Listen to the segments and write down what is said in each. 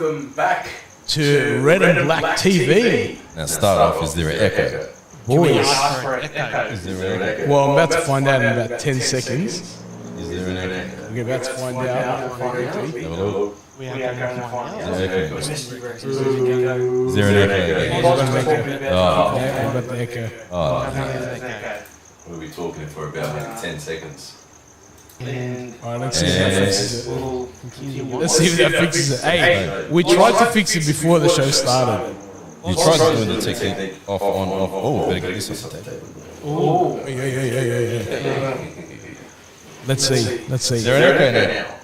Welcome back to Red and Black TV. Now start off, is there an echo? Boys. Is there an echo? Well, I'm about to find out in about 10 seconds. Is there an echo? We're about to find out. Have a look. We are going to find out. Is there an echo again? What about the echo? Oh, Yeah, what about the echo? we'll be talking for about maybe 10 seconds. Alright, let's see if that fixes it. Let's see if that fixes it. Hey, we tried to fix it before the show started. You tried to do the technique off, on, off. Oh, better get this on the table. Oh, yeah. Let's see. Is there an echo now?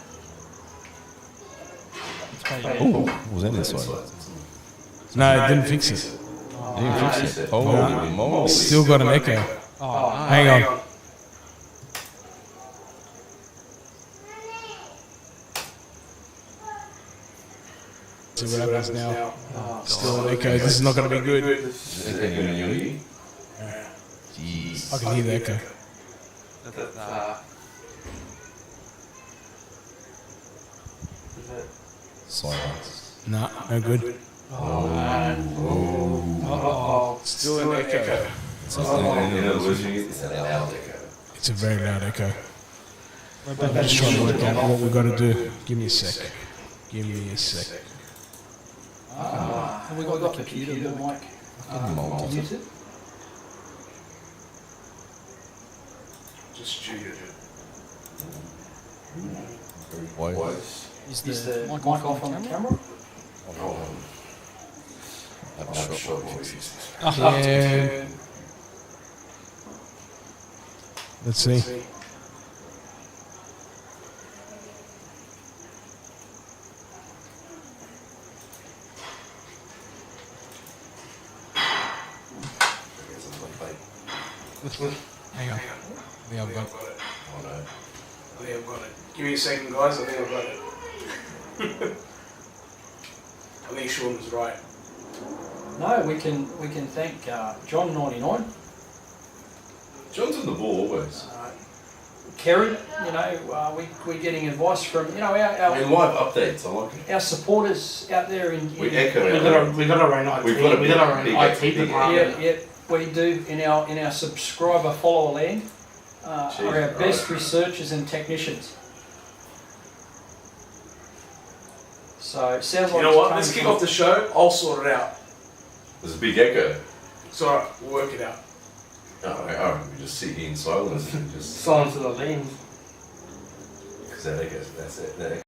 Oh, what was that inside? No, it didn't fix it. Didn't fix it. Holy moly. Still got an echo. Hang on. See what happens now. Still an echo. This is not going to be good. Jeez. I can hear the echo. Silence. Nah, no good. Still an echo. It's a loud echo. It's a very loud echo. I'm just trying to work out what we've got to do. Give me a sec. Have we got the computer, the mic? Use it? Just studio. Voice. Is the mic off on the camera? I'm sure we'll fix this. Yeah. Let's see. Hang on. I think I've got it. Give me a second, guys. I think I've got it. I think Sean was right. No, we can thank John 99. John's on the ball always. Kerry, we're getting advice from our live updates, I like it. our supporters out there in We echo We got our own IT. We've got our own IT department. yeah, we do in our subscriber follower land are our best researchers and technicians. So it sounds like You know what? Let's kick off the show. I'll sort it out. There's a big echo. It's alright. We'll work it out. Alright, we just sit here in silence and just... Silence of the lens. Because that echo, that's it. That echo.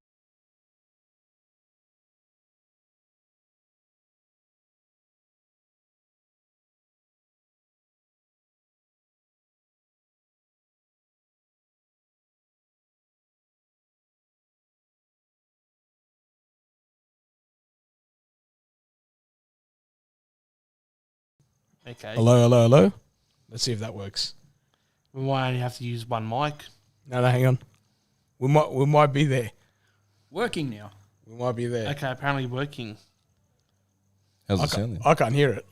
Okay. Hello. Let's see if that works. We might only have to use one mic. No, hang on. We might be there. working now. We might be there. Okay, apparently working. How's it sounding? I can't hear it.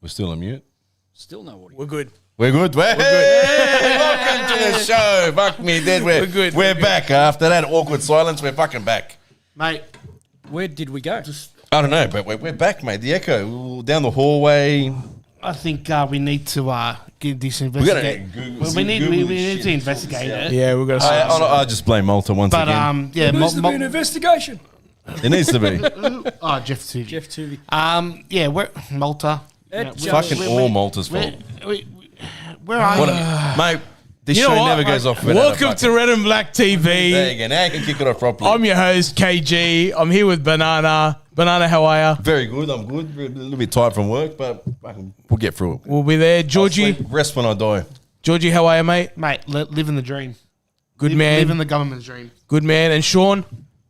We're still on mute. Still no audio. We're good. We're good. We're good. Welcome to the show. Fuck me dead. We're good. We're back. After that awkward silence, we're fucking back. Mate, Where did we go? I don't know, but we're back, mate. The echo. We were down the hallway. I think we need to get this We investigate. gotta We need Google to shit. investigate it. Yeah, we've got to. I just blame Malta once But again. yeah, There needs to be an investigation. It needs to be. oh, Jeff Tuvey. Jeff Tuvey. Yeah, we're Malta. Fucking all Malta's fault. Where are What you? mate, this You know show what? never goes off without Welcome to Red and Black There TV. you go. Now you can kick it off properly. I'm your host, KG. I'm here with Banana. Banana, how are you? Very good. I'm good. We're a little bit tired from work, but we'll get through it. We'll be there. Georgie. Rest when I die. Georgie, how are you, mate? Mate, living the dream. Good man. Living the government's dream. Good man. And Sean?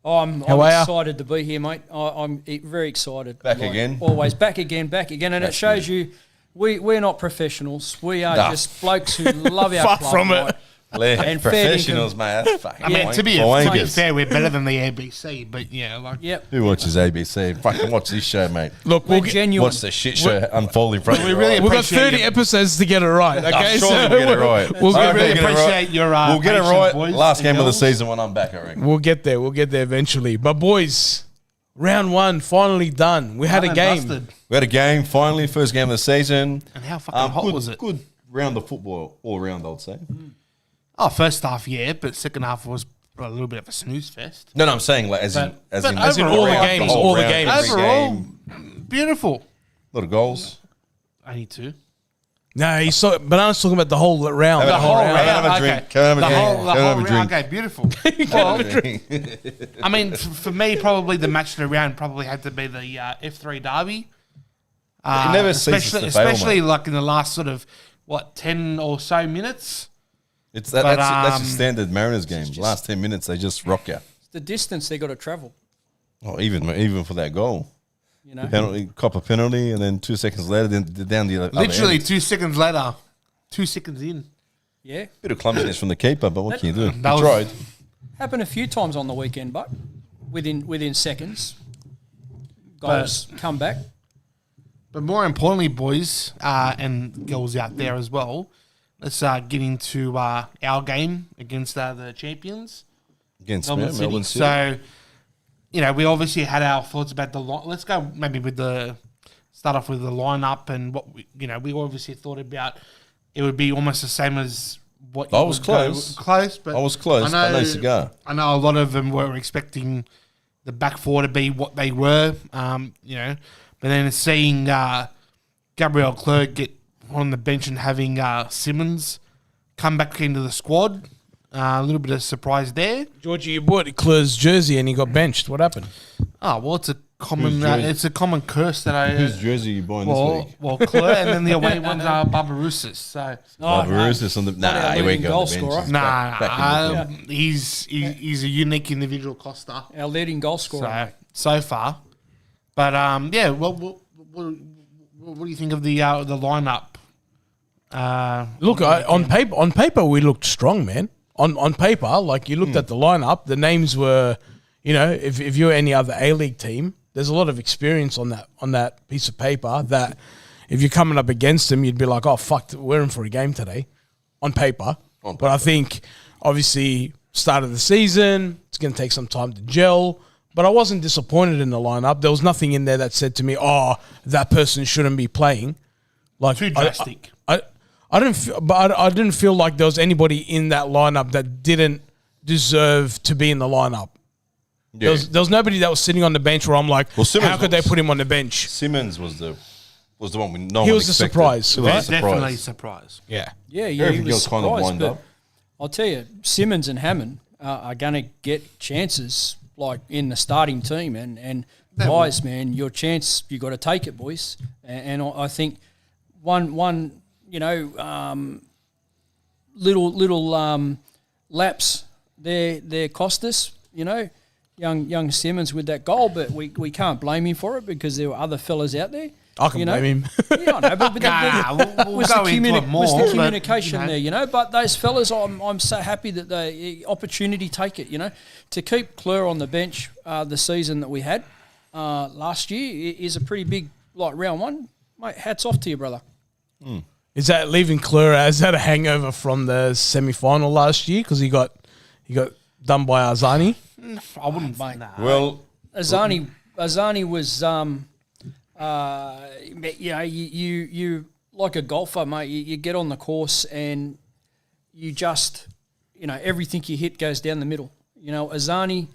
I'm How are ya? excited to be here, mate. I'm very excited. Back again? Always back again. And it shows you we're not professionals. We are Nah. just blokes who love our Far club. from it. mate. And fair professionals, mate. That's fucking I mean, wank- to be wankers. fair, we're better than the ABC, but yeah, like Yep. Who watches ABC? Fucking watch this show, mate. Look, We're we'll get, genuine. Watch the shit show unfold in front of you. really we've got appreciate 30 you. episodes to get it right, okay? I'm sure we'll get it right. We'll I get, reckon really we'll get it appreciate right. your We'll get it patience, right. boys Last and game of the girls. season when I'm back, I reckon. we'll get there. We'll get there eventually. But boys, Round 1 finally done. We had a game. Busted. We had a game, finally, first game of the season. And how fucking hot good, was it? Good round of football all round, I'd say. Oh, first half, yeah, but second half was a little bit of a snooze fest. No, I'm saying like as But in all the round, games, whole all the round, games. every Overall, game, beautiful. a lot of goals. Only 2. No, Banana's talking about the whole round. The whole round. round. Have a drink. Come have a The drink. whole, Come the have whole a round. drink. Okay, beautiful. Well, I mean, for me, probably the match of the round probably had to be the F3 derby. It never ceases to fail, especially mate. like in the last sort of 10 or so minutes. It's But, that's a standard Mariners game. Last 10 minutes, they just rock you. It's the distance they got to travel. Oh, even for that goal. You know, Penalty, cop a penalty, and then 2 seconds later, then down the other Literally end. 2 seconds later, 2 seconds in. yeah, Bit of clumsiness from the keeper, but what can you do? He That was- tried. happened a few times on the weekend, but within seconds, goals come back. But more importantly, boys and girls out there as well, let's get into our game against the champions, Against Melbourne City. Melbourne City. So, we obviously had our thoughts about the line. Let's go maybe start off with the lineup and what we obviously thought about. It would be almost the same as what I you was would go- close. close, but I was close, but no cigar. I know a lot of them were expecting the back four to be what they were, but then seeing Gabriel Clerc get on the bench and having Simmons come back into the squad, a little bit of surprise there. Georgie, you bought Cler's jersey and he got benched. What happened? Oh well, it's a common Whose jersey? it's a common curse that I Whose jersey are you buying this week? well Clerc and then the away ones are Barbarouses. So Barbarouses on the our he leading won't go goal on the bench. scorer. He's nah, back in the he's a unique individual, Costa. Our leading goal scorer. So far, but yeah. Well, what do you think of the lineup? Look, on paper, we looked strong, man. On paper, like you looked at the lineup, the names were, if you're any other A-League team, there's a lot of experience on that piece of paper that if you're coming up against them, you'd be like, oh, fuck, we're in for a game today, on paper. But I think, obviously, start of the season, it's going to take some time to gel. But I wasn't disappointed in the lineup. There was nothing in there that said to me, oh, that person shouldn't be playing. Like Too drastic. I didn't feel like there was anybody in that lineup that didn't deserve to be in the lineup. Yeah. There was nobody that was sitting on the bench where I'm like, Simmons how could they put him on the bench? Simmons was the one we He was the surprise, He was right? a Definitely surprise. surprise. Yeah. Yeah, he Everything was else kind of surprised, lined but up. I'll tell you, Simmons and Hammond are going to get chances like in the starting team, and guys, man, your chance, you got to take it, boys. And I think one little laps there cost us, young Simmons with that goal, but we can't blame him for it because there were other fellas out there. I can blame him. Yeah, I know, but We'll was go the, into it more, was the but, communication there, But those fellas, I'm so happy that they opportunity take it, to keep Clerc on the bench the season that we had last year is a pretty big round one. Mate, hats off to you, brother. Is that leaving Clerc? Is that a hangover from the semi-final last year because he got done by Arzani? I wouldn't. Mate. Nah. Well, Azani was you like a golfer, mate. You get on the course and you just everything you hit goes down the middle. Azani,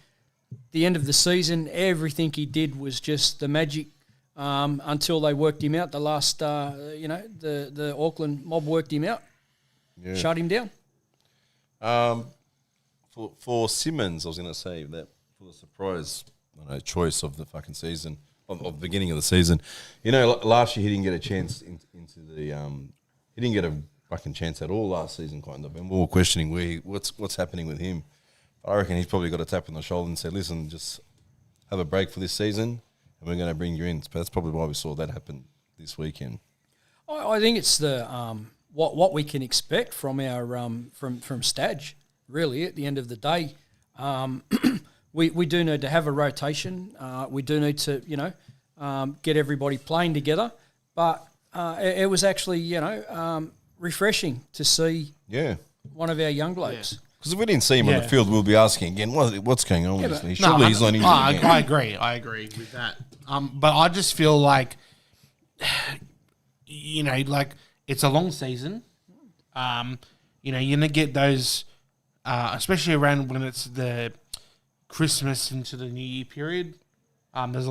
the end of the season, everything he did was just the magic. Until they worked him out, the last the Auckland mob worked him out, shut him down. for Simmons, I was going to say that for the surprise choice of the fucking season, of the beginning of the season. Last year he didn't get a chance into the he didn't get a fucking chance at all last season, kind of, and we were questioning what's happening with him. I reckon he's probably got a tap on the shoulder and said, "Listen, just have a break for this season, and we're going to bring you in." But that's probably why we saw that happen this weekend. I think it's the what we can expect from our from Stadge. Really, at the end of the day, we do need to have a rotation. We do need to get everybody playing together. But it was actually refreshing to see one of our young blokes. Because if we didn't see him on the field, we'll be asking again, what's going on with this knee? Surely he's not injured again. I agree with that. But I just feel like, like it's a long season. You're going to get those, especially around when it's the Christmas into the New Year period. There's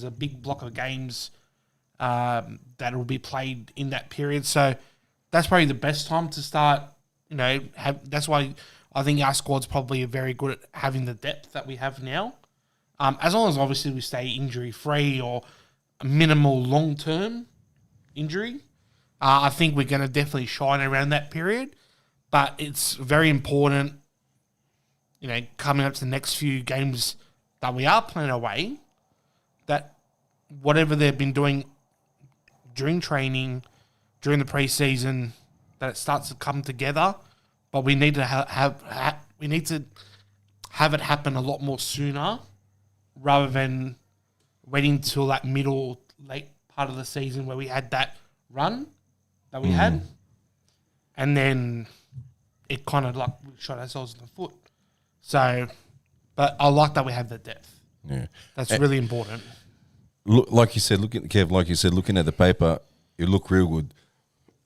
a big block of games that will be played in that period. So that's probably the best time to start. That's why I think our squad's probably very good at having the depth that we have now. As long as obviously we stay injury free or a minimal long term injury, I think we're going to definitely shine around that period. But it's very important, coming up to the next few games that we are playing away, that whatever they've been doing during training, during the preseason, that it starts to come together. But we need to have it happen a lot more sooner, rather than waiting till that late part of the season where we had that run that we had, and then it kind of like we shot ourselves in the foot. So, but I like that we have the depth. Yeah, that's really important. Look, like you said, looking at the paper, it looked real good.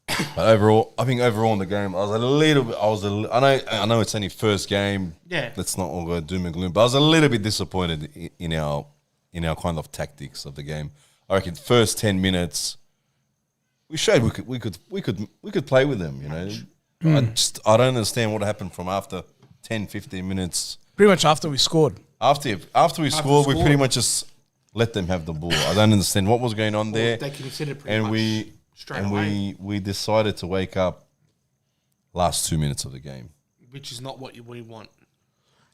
But overall, I think in the game, I know it's only first game. Yeah. That's not all doom and gloom. But I was a little bit disappointed in our kind of tactics of the game. I reckon first 10 minutes, we showed we could play with them. I don't understand what happened from after 10, 15 minutes. Pretty much after we scored. After we scored, we pretty much just let them have the ball. I don't understand what was going on there. They considered pretty much. We decided to wake up last 2 minutes of the game. Which is not what we want.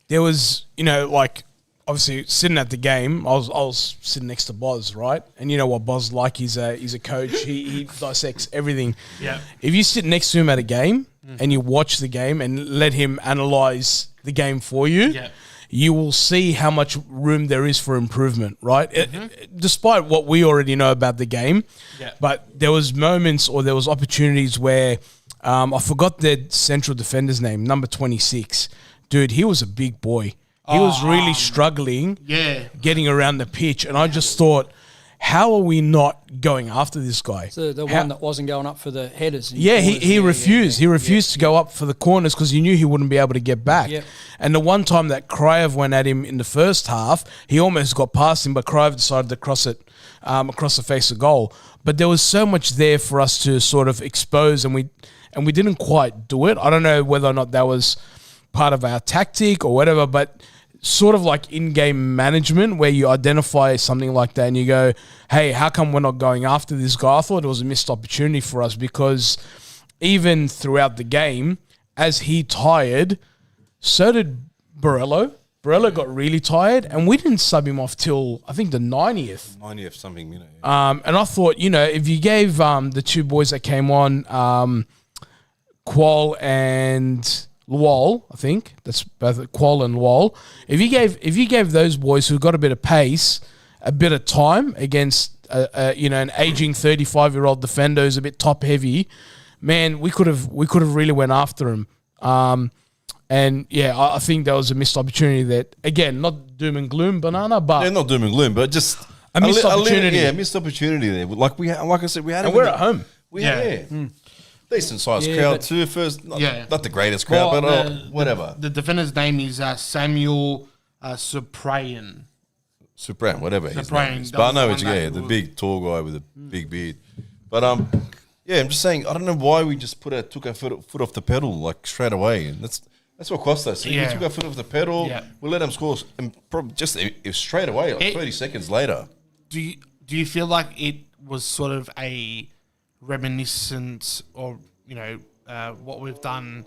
There was, obviously sitting at the game, I was sitting next to Boz, right? And you know what Boz like, he's a coach. He dissects everything. Yeah. If you sit next to him at a game and you watch the game and let him analyze the game for you, you will see how much room there is for improvement, right? Despite what we already know about the game, but there was moments or there was opportunities where I forgot the central defender's name, number 26. Dude, he was a big boy. He was really struggling getting around the pitch, and I just thought, how are we not going after this guy? So the one that wasn't going up for the headers. He refused. He refused to go up for the corners because he knew he wouldn't be able to get back. Yep. And the one time that Kraev went at him in the first half, he almost got past him, but Kraev decided to cross it across the face of goal. But there was so much there for us to sort of expose, and we didn't quite do it. I don't know whether or not that was part of our tactic or whatever, but sort of like in-game management where you identify something like that and you go, hey, how come we're not going after this guy? I thought it was a missed opportunity for us because even throughout the game, as he tired, so did Borello. Borello got really tired and we didn't sub him off till, I think, the 90th. 90th something, And I thought, if you gave the two boys that came on, Qual and Luol, I think that's both Qual and Luol. If you gave those boys who got a bit of pace a bit of time against an aging 35-year-old defender who's a bit top heavy, man, we could have really went after him. I think that was a missed opportunity. That again, not doom and gloom, banana, but not doom and gloom, but just a missed opportunity. Missed opportunity there. Like I said, we had. And we're at home. Decent sized crowd too. First, not the greatest crowd, but whatever. The defender's name is Samuel Suprayan. Suprayan, whatever his name is. But I know it's the big tall guy with a big beard. But I'm just saying, I don't know why we just took our foot off the pedal like straight away, and that's what cost us. We took our foot off the pedal. Yeah. We let them score, and probably just straight away, like 30 seconds later. Do you feel like it was sort of a reminiscence of what we've done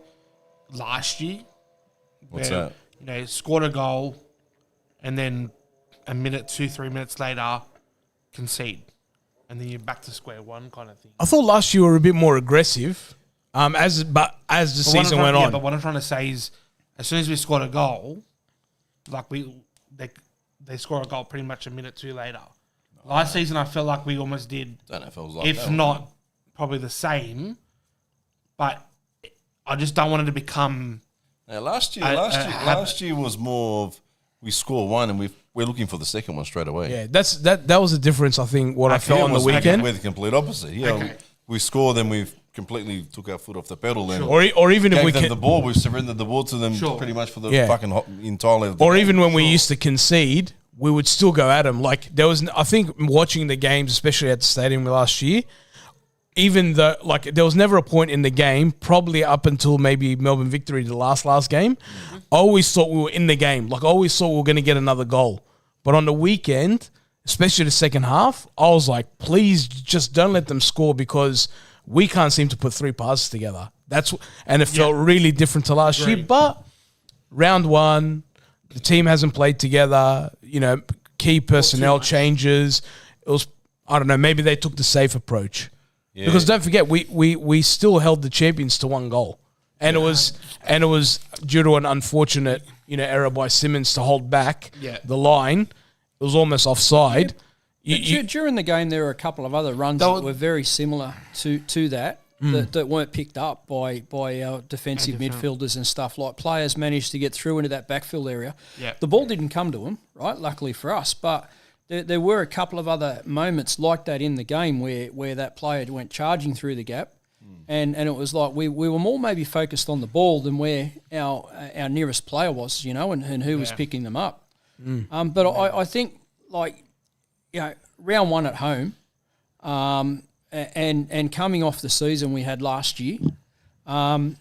last year? What's that? Scored a goal and then a minute, 2-3 minutes later concede, and then you're back to square one kind of thing. I thought last year we were a bit more aggressive, as the season went on. But what I'm trying to say is, as soon as we scored a goal, like they score a goal pretty much a minute too later. Last season, I felt like we almost did. Don't know if it was like if that not probably the same, but I just don't want it to become Now, last year was more of we score one and we're looking for the second one straight away. Yeah, that was the difference. I think what I felt on the weekend. We're the complete opposite. Yeah, we score, then we've completely took our foot off the pedal. Then or even if we gave them the ball, we've surrendered the ball to them pretty much for the fucking entirely. Or even when we used to concede, we would still go at them. Like there was, I think, watching the games, especially at the Stadium last year. Even though, like, there was never a point in the game, probably up until maybe Melbourne victory, the last game. I always thought we were in the game. Like, I always thought we were going to get another goal. But on the weekend, especially the second half, I was like, please just don't let them score because we can't seem to put three passes together. And it felt really different to last year. But round one, the team hasn't played together. You know, key personnel changes. It was, I don't know, maybe they took the safe approach. Yeah. Because don't forget, we still held the champions to one goal, and it was due to an unfortunate error by Simmons to hold back the line. It was almost offside. During the game, there were a couple of other runs that were very similar to that weren't picked up by our defensive midfielders and stuff. Like players managed to get through into that backfield area. Yeah. The ball didn't come to them, right? Luckily for us, but. There were a couple of other moments like that in the game where that player went charging through the gap, and it was like we were more maybe focused on the ball than where our nearest player was, and who was picking them up. But I think round one at home, and coming off the season we had last year, and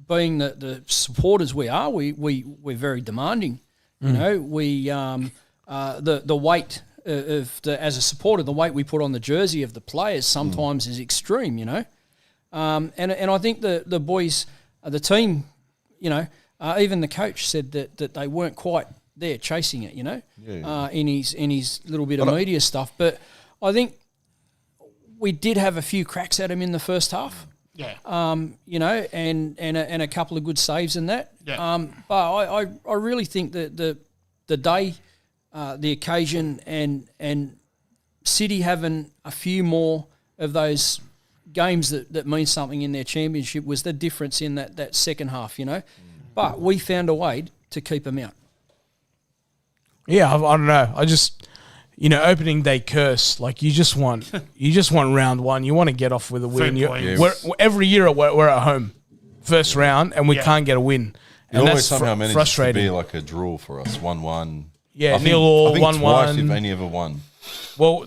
being the supporters we are, we're very demanding. The weight as a supporter, the weight we put on the jersey of the players sometimes is extreme, and I think the boys, the team, even the coach said that they weren't quite there chasing it, in his little bit of media stuff. But I think we did have a few cracks at him in the first half. Yeah. And a couple of good saves in that. Yeah. But I really think that the day, the occasion, and City having a few more of those games that mean something in their championship was the difference in that second half, But we found a way to keep them out. Yeah, I don't know. I just... opening day curse. Like you just want round one. You want to get off with a win. Every year we're at home, first round, and we can't get a win. And it that's always somehow manages to be like a draw for us, 1-1. Yeah, 0-0, 1-1. Twice, if any, ever won. Well,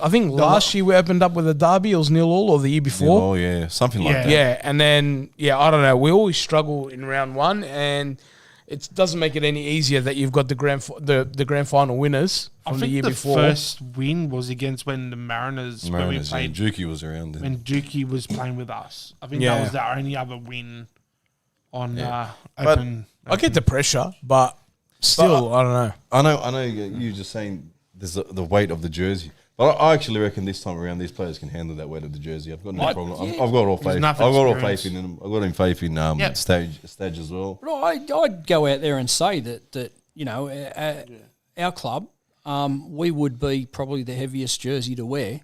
I think last year we opened up with a derby. It was 0-0, or the year before. Oh yeah, something like that. Yeah, and then I don't know. We always struggle in round one, and it doesn't make it any easier that you've got the grand final winners from the year before. I think the first win was against when the Mariners when we played. Juki was around then. When Juki was playing with us. I think that was the only other win on open. I get the pressure, but still, I don't know. I know you're just saying there's the weight of the jersey. But I actually reckon this time around these players can handle that weight of the jersey. I've got no problem. Yeah. I've got all faith. I've got all faith in them. I've got faith in Stage as well. But I'd go out there and say that our club, we would be probably the heaviest jersey to wear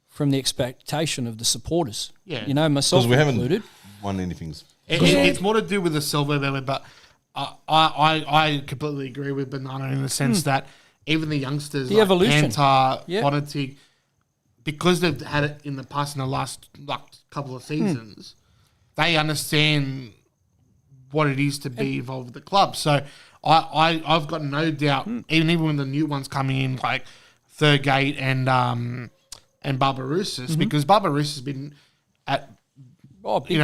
from the expectation of the supporters. Yeah, myself we included. Haven't won anything. It's more to do with the silver medal, but I completely agree with Banana in the sense that. Even the youngsters, the evolution, Bonatic, because they've had it in the past in the last couple of seasons, they understand what it is to be involved with the club. So I've got no doubt, even when the new ones coming in like Thurgate and Barbarouses, because Barbarouses has been at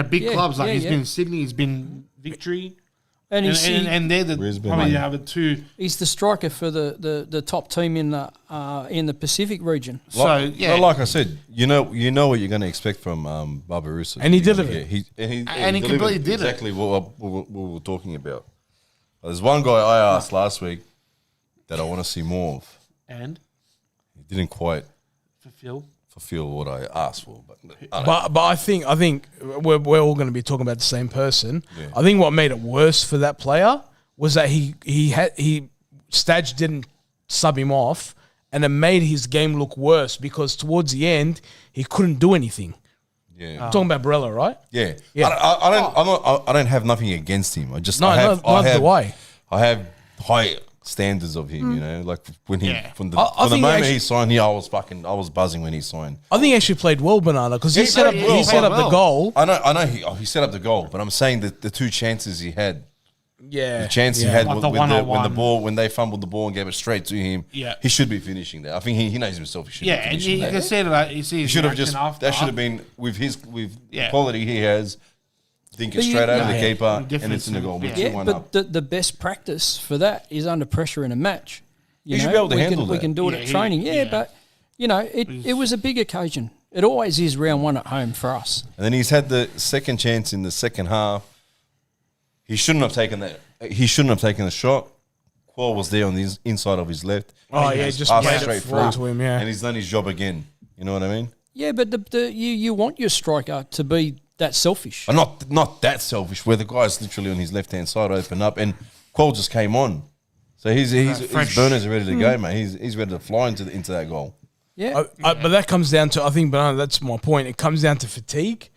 big clubs like he's been in Sydney, he's been Victory. And they're probably the other two. He's the striker for the top team in the Pacific region. Like I said, you know what you're going to expect from Barbarouses. And he delivered. He completely did exactly what we were talking about. There's one guy I asked last week that I want to see more of. And? He didn't quite fulfill what I asked for, but I think we're all going to be talking about the same person. Yeah. I think what made it worse for that player was that Stadge didn't sub him off, and it made his game look worse because towards the end he couldn't do anything. Yeah. Talking about Barella, right? Yeah. Yeah. I don't have nothing against him. I just No, I have neither do I. I have high standards of him. You know, like when he from the I think moment actually- he signed, I was buzzing when he signed. I think he actually played well, Banana, because he He set up played well. he set up the Well. goal. I know he set up the goal, but I'm saying that the two chances he had, Yeah, the chance he yeah. had Like with the when one-on-one. when they fumbled the ball and gave it straight to him, Yeah. he should be finishing that. I think he knows himself. He should be Yeah, and finishing you that. can see that. You see He his should have reaction just after. that should have been with the Yeah. quality he has. Think it But you- straight over yeah. the keeper, and Difference it's in the goal. in- With yeah. 2-1 but up. the best practice for that is under pressure in a match. You He should know, be able to we handle can, We that. can do it Yeah, at he- training, yeah. but it was a big occasion. It always is round one at home for us. And then he's had the second chance in the second half. He shouldn't have taken that. He shouldn't have taken the shot. Qual was there on the inside of his left. Oh, He yeah, just just passed played it straight through through to him, yeah. And he's done his job again. You know what I mean? Yeah, but you want your striker to be that selfish. But not that selfish. Where the guy's literally on his left hand side, open up, and Qual just came on. So his fresh. burners are ready to go, mate. He's ready to fly into that goal. Yeah, But that comes down to, I think, Banana, that's my point. It comes down to fatigue,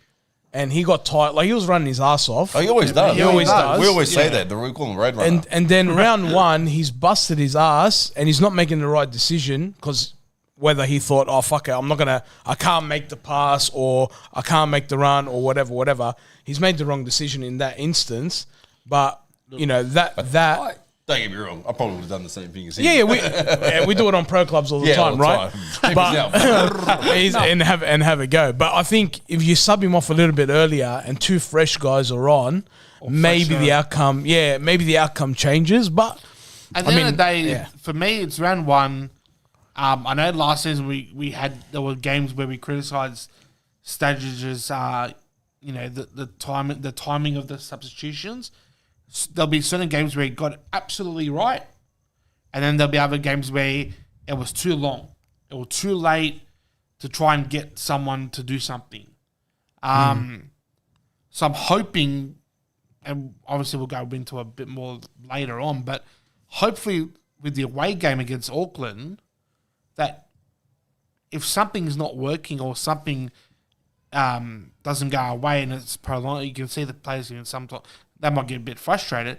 and he got tired. Like, he was running his ass off. Oh, he always does. He always does. We always say Yeah. that. We call him road runner. And then round one, he's busted his ass, and he's not making the right decision, because whether he thought, oh, fuck it, I can't make the pass, or I can't make the run, or whatever. He's made the wrong decision in that instance. But, that Don't get me wrong. I probably would have done the same thing as him. yeah, we do it on pro clubs all the Yeah, time, all the right? time. But and have a go. But I think if you sub him off a little bit earlier and two fresh guys are on, maybe the outcome changes. But At the end of the day, yeah. for me, it's round one. I know last season there were games where we criticised Stadia's, the timing of the substitutions. There'll be certain games where he got it absolutely right, and then there'll be other games where it was too long, it was too late to try and get someone to do something. So I'm hoping, and obviously we'll go into a bit more later on, but hopefully with the away game against Auckland, that if something's not working or something doesn't go away and it's prolonged, you can see the players can sometimes they might get a bit frustrated.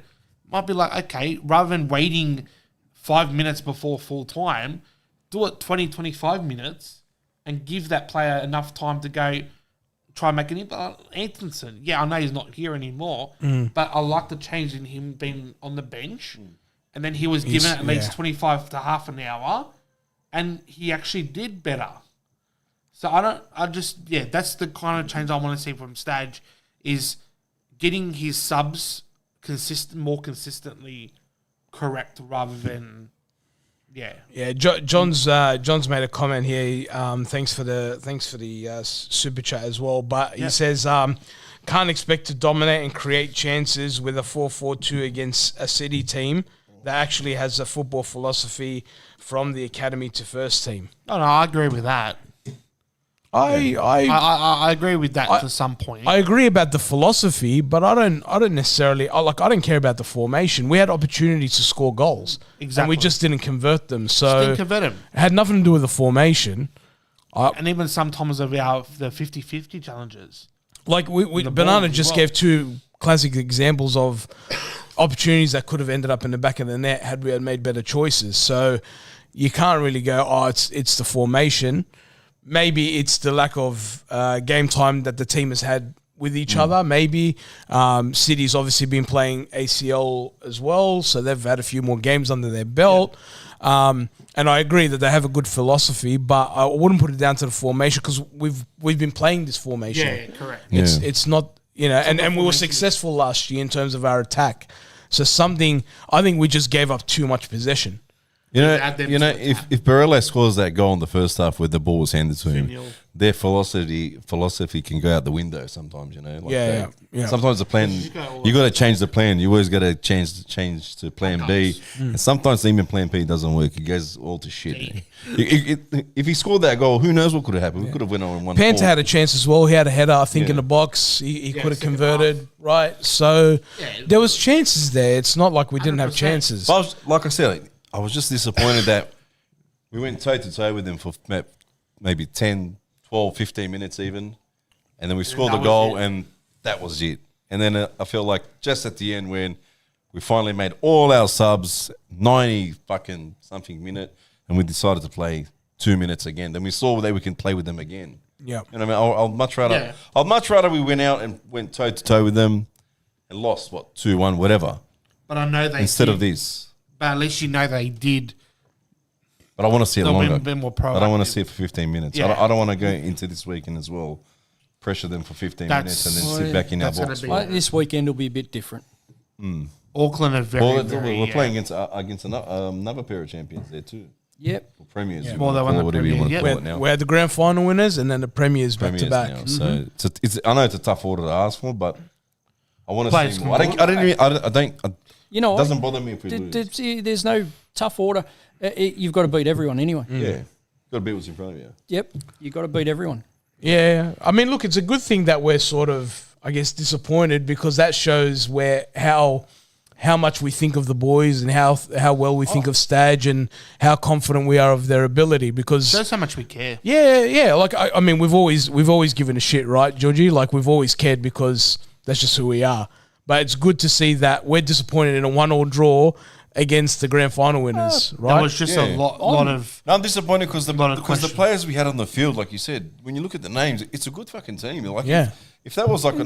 Might be like, okay, rather than waiting 5 minutes before full time, do it 20, 25 minutes and give that player enough time to go try and make an impact. Antonson, yeah, I know he's not here anymore, but I like the change in him being on the bench. And then he was given at least 25 to half an hour, and he actually did better. So that's the kind of change I want to see from Stage, is getting his subs more consistently correct rather than, John's made a comment here. Thanks for the super chat as well. But he says can't expect to dominate and create chances with a 4-4-2 against a City team that actually has a football philosophy from the academy to first team. No, I agree with that. I agree with that to some point. I agree about the philosophy, but I don't necessarily I don't care about the formation. We had opportunities to score goals, and we Exactly. just didn't convert them. So didn't convert 'em. It had nothing to do with the formation. And even sometimes of the 50-50 challenges. Like we The Banana ball as just well. gave two classic examples of opportunities that could have ended up in the back of the net had we had made better choices. So you can't really go, oh, it's the formation. Maybe it's the lack of game time that the team has had with each other. Maybe City's obviously been playing ACL as well, so they've had a few more games under their belt. And I agree that they have a good philosophy, but I wouldn't put it down to the formation, because we've been playing this formation. Yeah, correct. It's not, and we were successful last year in terms of our attack. So I think we just gave up too much possession. Add them to the If Barella scores that goal in the first half where the ball was handed to him, 2-0. their philosophy can go out the window sometimes. Like Yeah. Sometimes the plan, you got to change the plan. You always got to change to plan B. And sometimes even plan B doesn't work. It goes all to shit. If he scored that goal, who knows what could have happened? We could have went on 1-4. Panther had a chance as well. He had a header, I think, in the box. He could have converted, right? So there was chances there. It's not like we didn't have 100%. chances. But like I said, I was just disappointed that we went toe-to-toe with them for maybe 10, 12, 15 minutes even. and then we scored that the was goal, it. and that was it. And then I feel like just at the end when we finally made all our subs 90 fucking something minute, and we decided to play 2 minutes again. Then we saw that we can play with them again. Yeah. You know what I mean? I'll much rather we went out and went toe to toe with them and lost 2-1, whatever, But I know they instead did. of this. But at least you know they did. But I want to see it They'll longer. be more I don't want proactive. to see it for 15 minutes. Yeah. I don't want to go into this weekend as well, pressure them for 15 minutes and then That's- sit back in our that's gonna box. be- for- This weekend will be a bit different. Auckland are very, Well, very. we're playing against another pair of champions there too. Yep. Or premiers. you Well, wanna they won call the it, whatever you Premier, want to yeah. call it now. We had the grand final winners and then the premiers back to Premiers back. now. So I know it's a tough order to ask for, but I want to Players see more. I don't. You know It what? doesn't bother me if we lose. There's no tough order. You've got to beat everyone anyway. Yeah, got to beat what's in front of you. Yep. You've got to beat everyone. Yeah, I mean, look, it's a good thing that we're sort of, I guess, disappointed because that shows how much we think of the boys and how well we think of Stadge and how confident we are of their ability. Because Shows how much we care. yeah, like I mean, we've always given a shit, right, Georgie? Like we've always cared because that's just who we are. But it's good to see that we're disappointed in a 1-1 draw against the grand final winners, right? That was just a lot of. No, I'm disappointed because lot of the questions. players we had on the field, like you said, when you look at the names, it's a good fucking team. Like Yeah. if that was like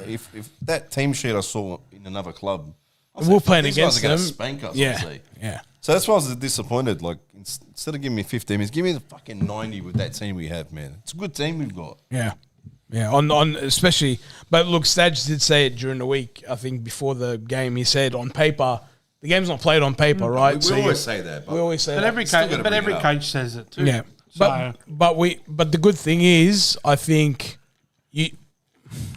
if that team sheet I saw in another club, I was We're like, playing these guys against are gonna them. spank us. Yeah, Honestly. yeah. So that's why I was disappointed. Like instead of giving me 15 minutes, give me the fucking 90 with that team we have, man. It's a good team we've got. Yeah. Yeah, on especially, but look, Stadge did say it during the week. I think before the game, he said on paper, the game's not played on paper, right? We always say that. we always say But that. every Still coach, gotta but bring every it up. coach says it too. Yeah, So but the good thing is, I think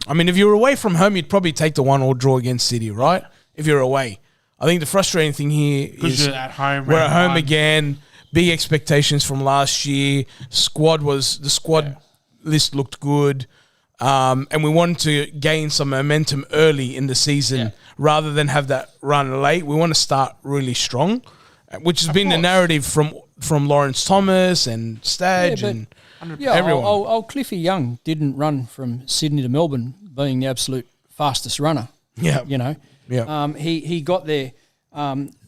I mean, if you're away from home, you'd probably take the 1-1 draw against City, right? If you're away, I think the frustrating thing here because is you're at home. we're at round home one. again. Big expectations from last year. The squad list looked good. And we wanted to gain some momentum early in the season rather than have that run late. We want to start really strong, which has been the narrative from Lawrence Thomas and Stadge Yeah, and Yeah, everyone. old Cliffy Young didn't run from Sydney to Melbourne being the absolute fastest runner. Yeah. You know? Yeah. He got there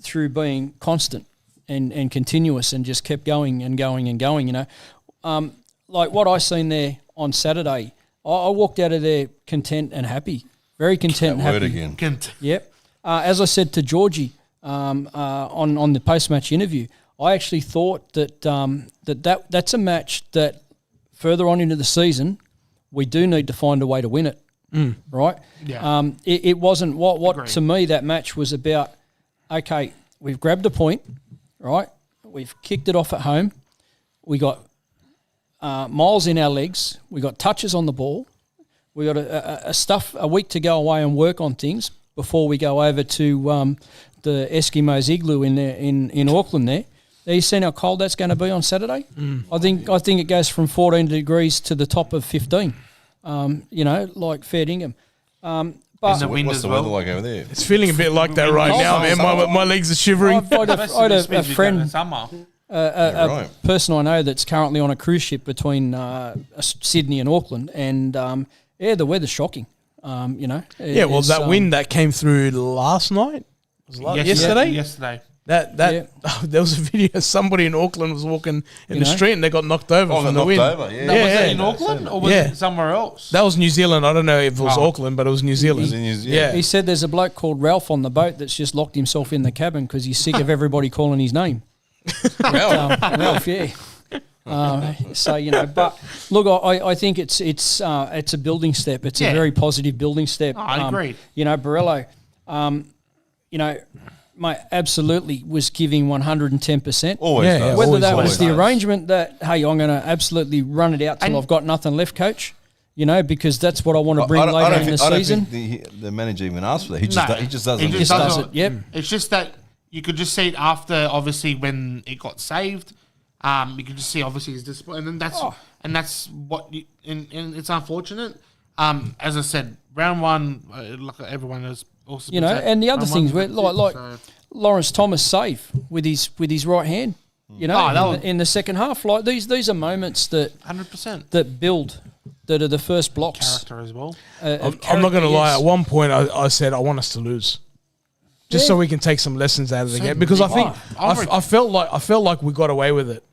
through being constant and continuous and just kept going and going and going, you know. Like what I seen there on Saturday, I walked out of there content and happy. Very content and Word happy. again. Yep. As I said to Georgie on the post-match interview, I actually thought that that's a match that further on into the season, we do need to find a way to win it, right? Yeah. It wasn't what Agreed. to me that match was about. Okay, we've grabbed a point, right? We've kicked it off at home. We got miles in our legs. We got touches on the ball. We got a week to go away and work on things before we go over to the Eskimos igloo in Auckland. There, you seen how cold that's going to be on Saturday. I think it goes from 14 degrees to the top of 15. You know, like fair dinkum. But the wind What's as the well. weather like over there? It's feeling a bit like that right cold, now, man. My legs are shivering. I had a friend, Summer. a right. person I know that's currently on a cruise ship between Sydney and Auckland, and the weather's shocking. You know, Yeah, well, It's, that wind that came through last night, was it yesterday. Yesterday. That there was a video. Somebody in Auckland was walking in the street and they got knocked over Oh, from got the wind. knocked over. Yeah. Was it in Yeah. Auckland or was Yeah. it somewhere else? That was New Zealand. I don't know if it was Oh. Auckland, but it was New Zealand. was in New Zealand. Yeah. He said there's a bloke called Ralph on the boat that's just locked himself in the cabin because he's sick of everybody calling his name. Ralph, yeah. So you know, but look, I think it's a building step. It's a Yeah. very positive building step. I agree. You know, Borello, you know, mate, absolutely was giving 110%. Always Yeah, does. yeah, Whether always that does. was the does. arrangement that, hey, I'm going to absolutely run it out till And- I've got nothing left, coach. You know, because that's what I want to bring I don't later in think- the I don't season. think the manager even asked for that. He just No. he just doesn't. He do Just that. does doesn't- it. Yep. It's just that you could just see it after, obviously, when it got saved. You could just see, obviously, his discipline, and then that's what. And it's unfortunate. As I said, round one, like everyone has also. You know, and the other round things one, were like so- Lawrence Thomas save with his right hand. You know, Oh, that was- in the second half, like these are moments that 100%. that build that are the first blocks. Character as well. I'm not going to lie. At one point, I said I want us to lose, just so we can take some lessons out of the game. Because I think I felt like we got away with it.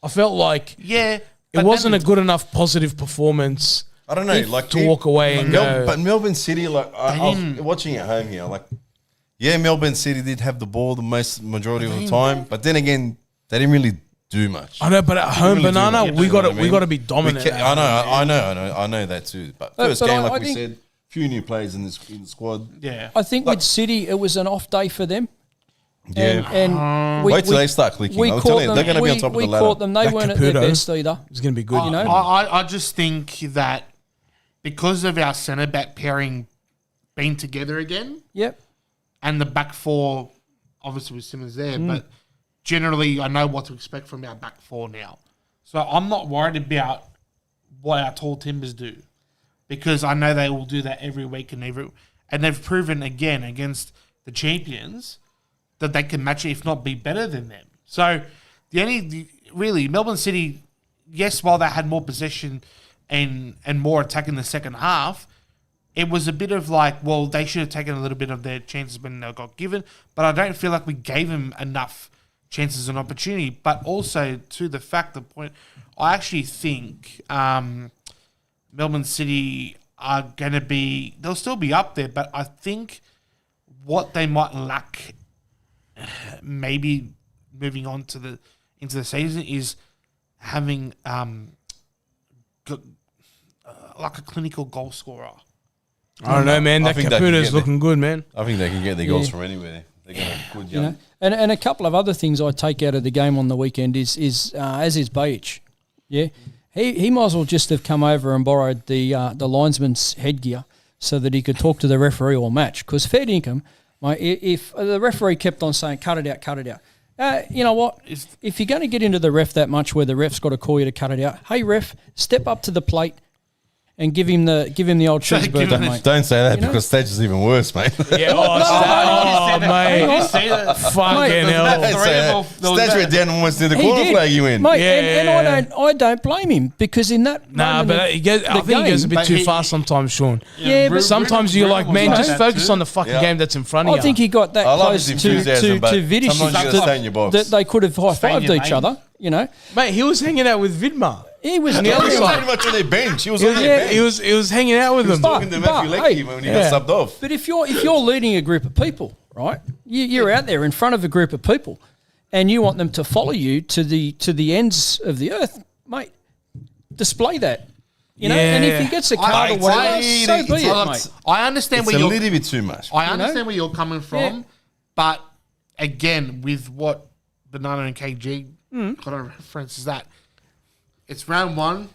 I felt like it wasn't a good enough positive performance. I don't know, like to walk away and go. But Melbourne City, like I was watching at home here, like Melbourne City did have the ball the majority of the time, but then again, they didn't really do much. I know, but at home, Banana, we got to be dominant. I know that too. But first game, like we said, few new players in the squad. Yeah, I think with City, it was an off day for them. Yeah, and wait till they start clicking. I'm telling you, they're going to be on top of the ladder. We caught them. They weren't at their best either. It's going to be good. You know, I just think that because of our centre back pairing being together again. Yep. And the back four, obviously with Simmons there, but generally I know what to expect from our back four now. So I'm not worried about what our tall timbers do, because I know they will do that every week and they've proven again against the champions that they can match it, if not be better than them. So really Melbourne City, yes, while they had more possession and more attack in the second half, it was a bit of like, well, they should have taken a little bit of their chances when they got given, but I don't feel like we gave them enough chances and opportunity. But also to the point, I actually think Melbourne City are going to be, they'll still be up there, but I think what they might lack, maybe moving on to into the season, is having like a clinical goal scorer. I don't know, man. That Caputo's looking good, man. I think they can get their goals from anywhere. They got a good young. And a couple of other things I take out of the game on the weekend is as is Bajic. Yeah, he might as well just have come over and borrowed the linesman's headgear so that he could talk to the referee all match. Because fair dinkum, mate, if the referee kept on saying cut it out. You know what? If you're going to get into the ref that much where the ref's got to call you to cut it out, hey ref, step up to the plate and give him the old cheeseburger, mate. Don't say that, because Stage is even worse, mate. Yeah, mate. Fucking hell. Stage went down and almost did the corner flag you in. Mate, and I don't blame him, because in that moment I think he goes a bit too far sometimes, Sean. Yeah, but sometimes you're like, man, just focus on the fucking game that's in front of you. I think he got that close to Vidic that they could have high-fived each other, you know. Mate, he was hanging out with Vidmar. He was on the other side. Pretty much on their bench. He was on their bench. He was hanging out with them. He was talking to Matthew Leckie when he got subbed off. But if you're leading a group of people, right? You're out there in front of a group of people, and you want them to follow you to the ends of the earth, mate. Display that. You know, and if he gets a card or whatever, so be it, mate. I understand where you're a little bit too much. I understand where you're coming from, but again, with what Banana and KG got a reference is that it's round one.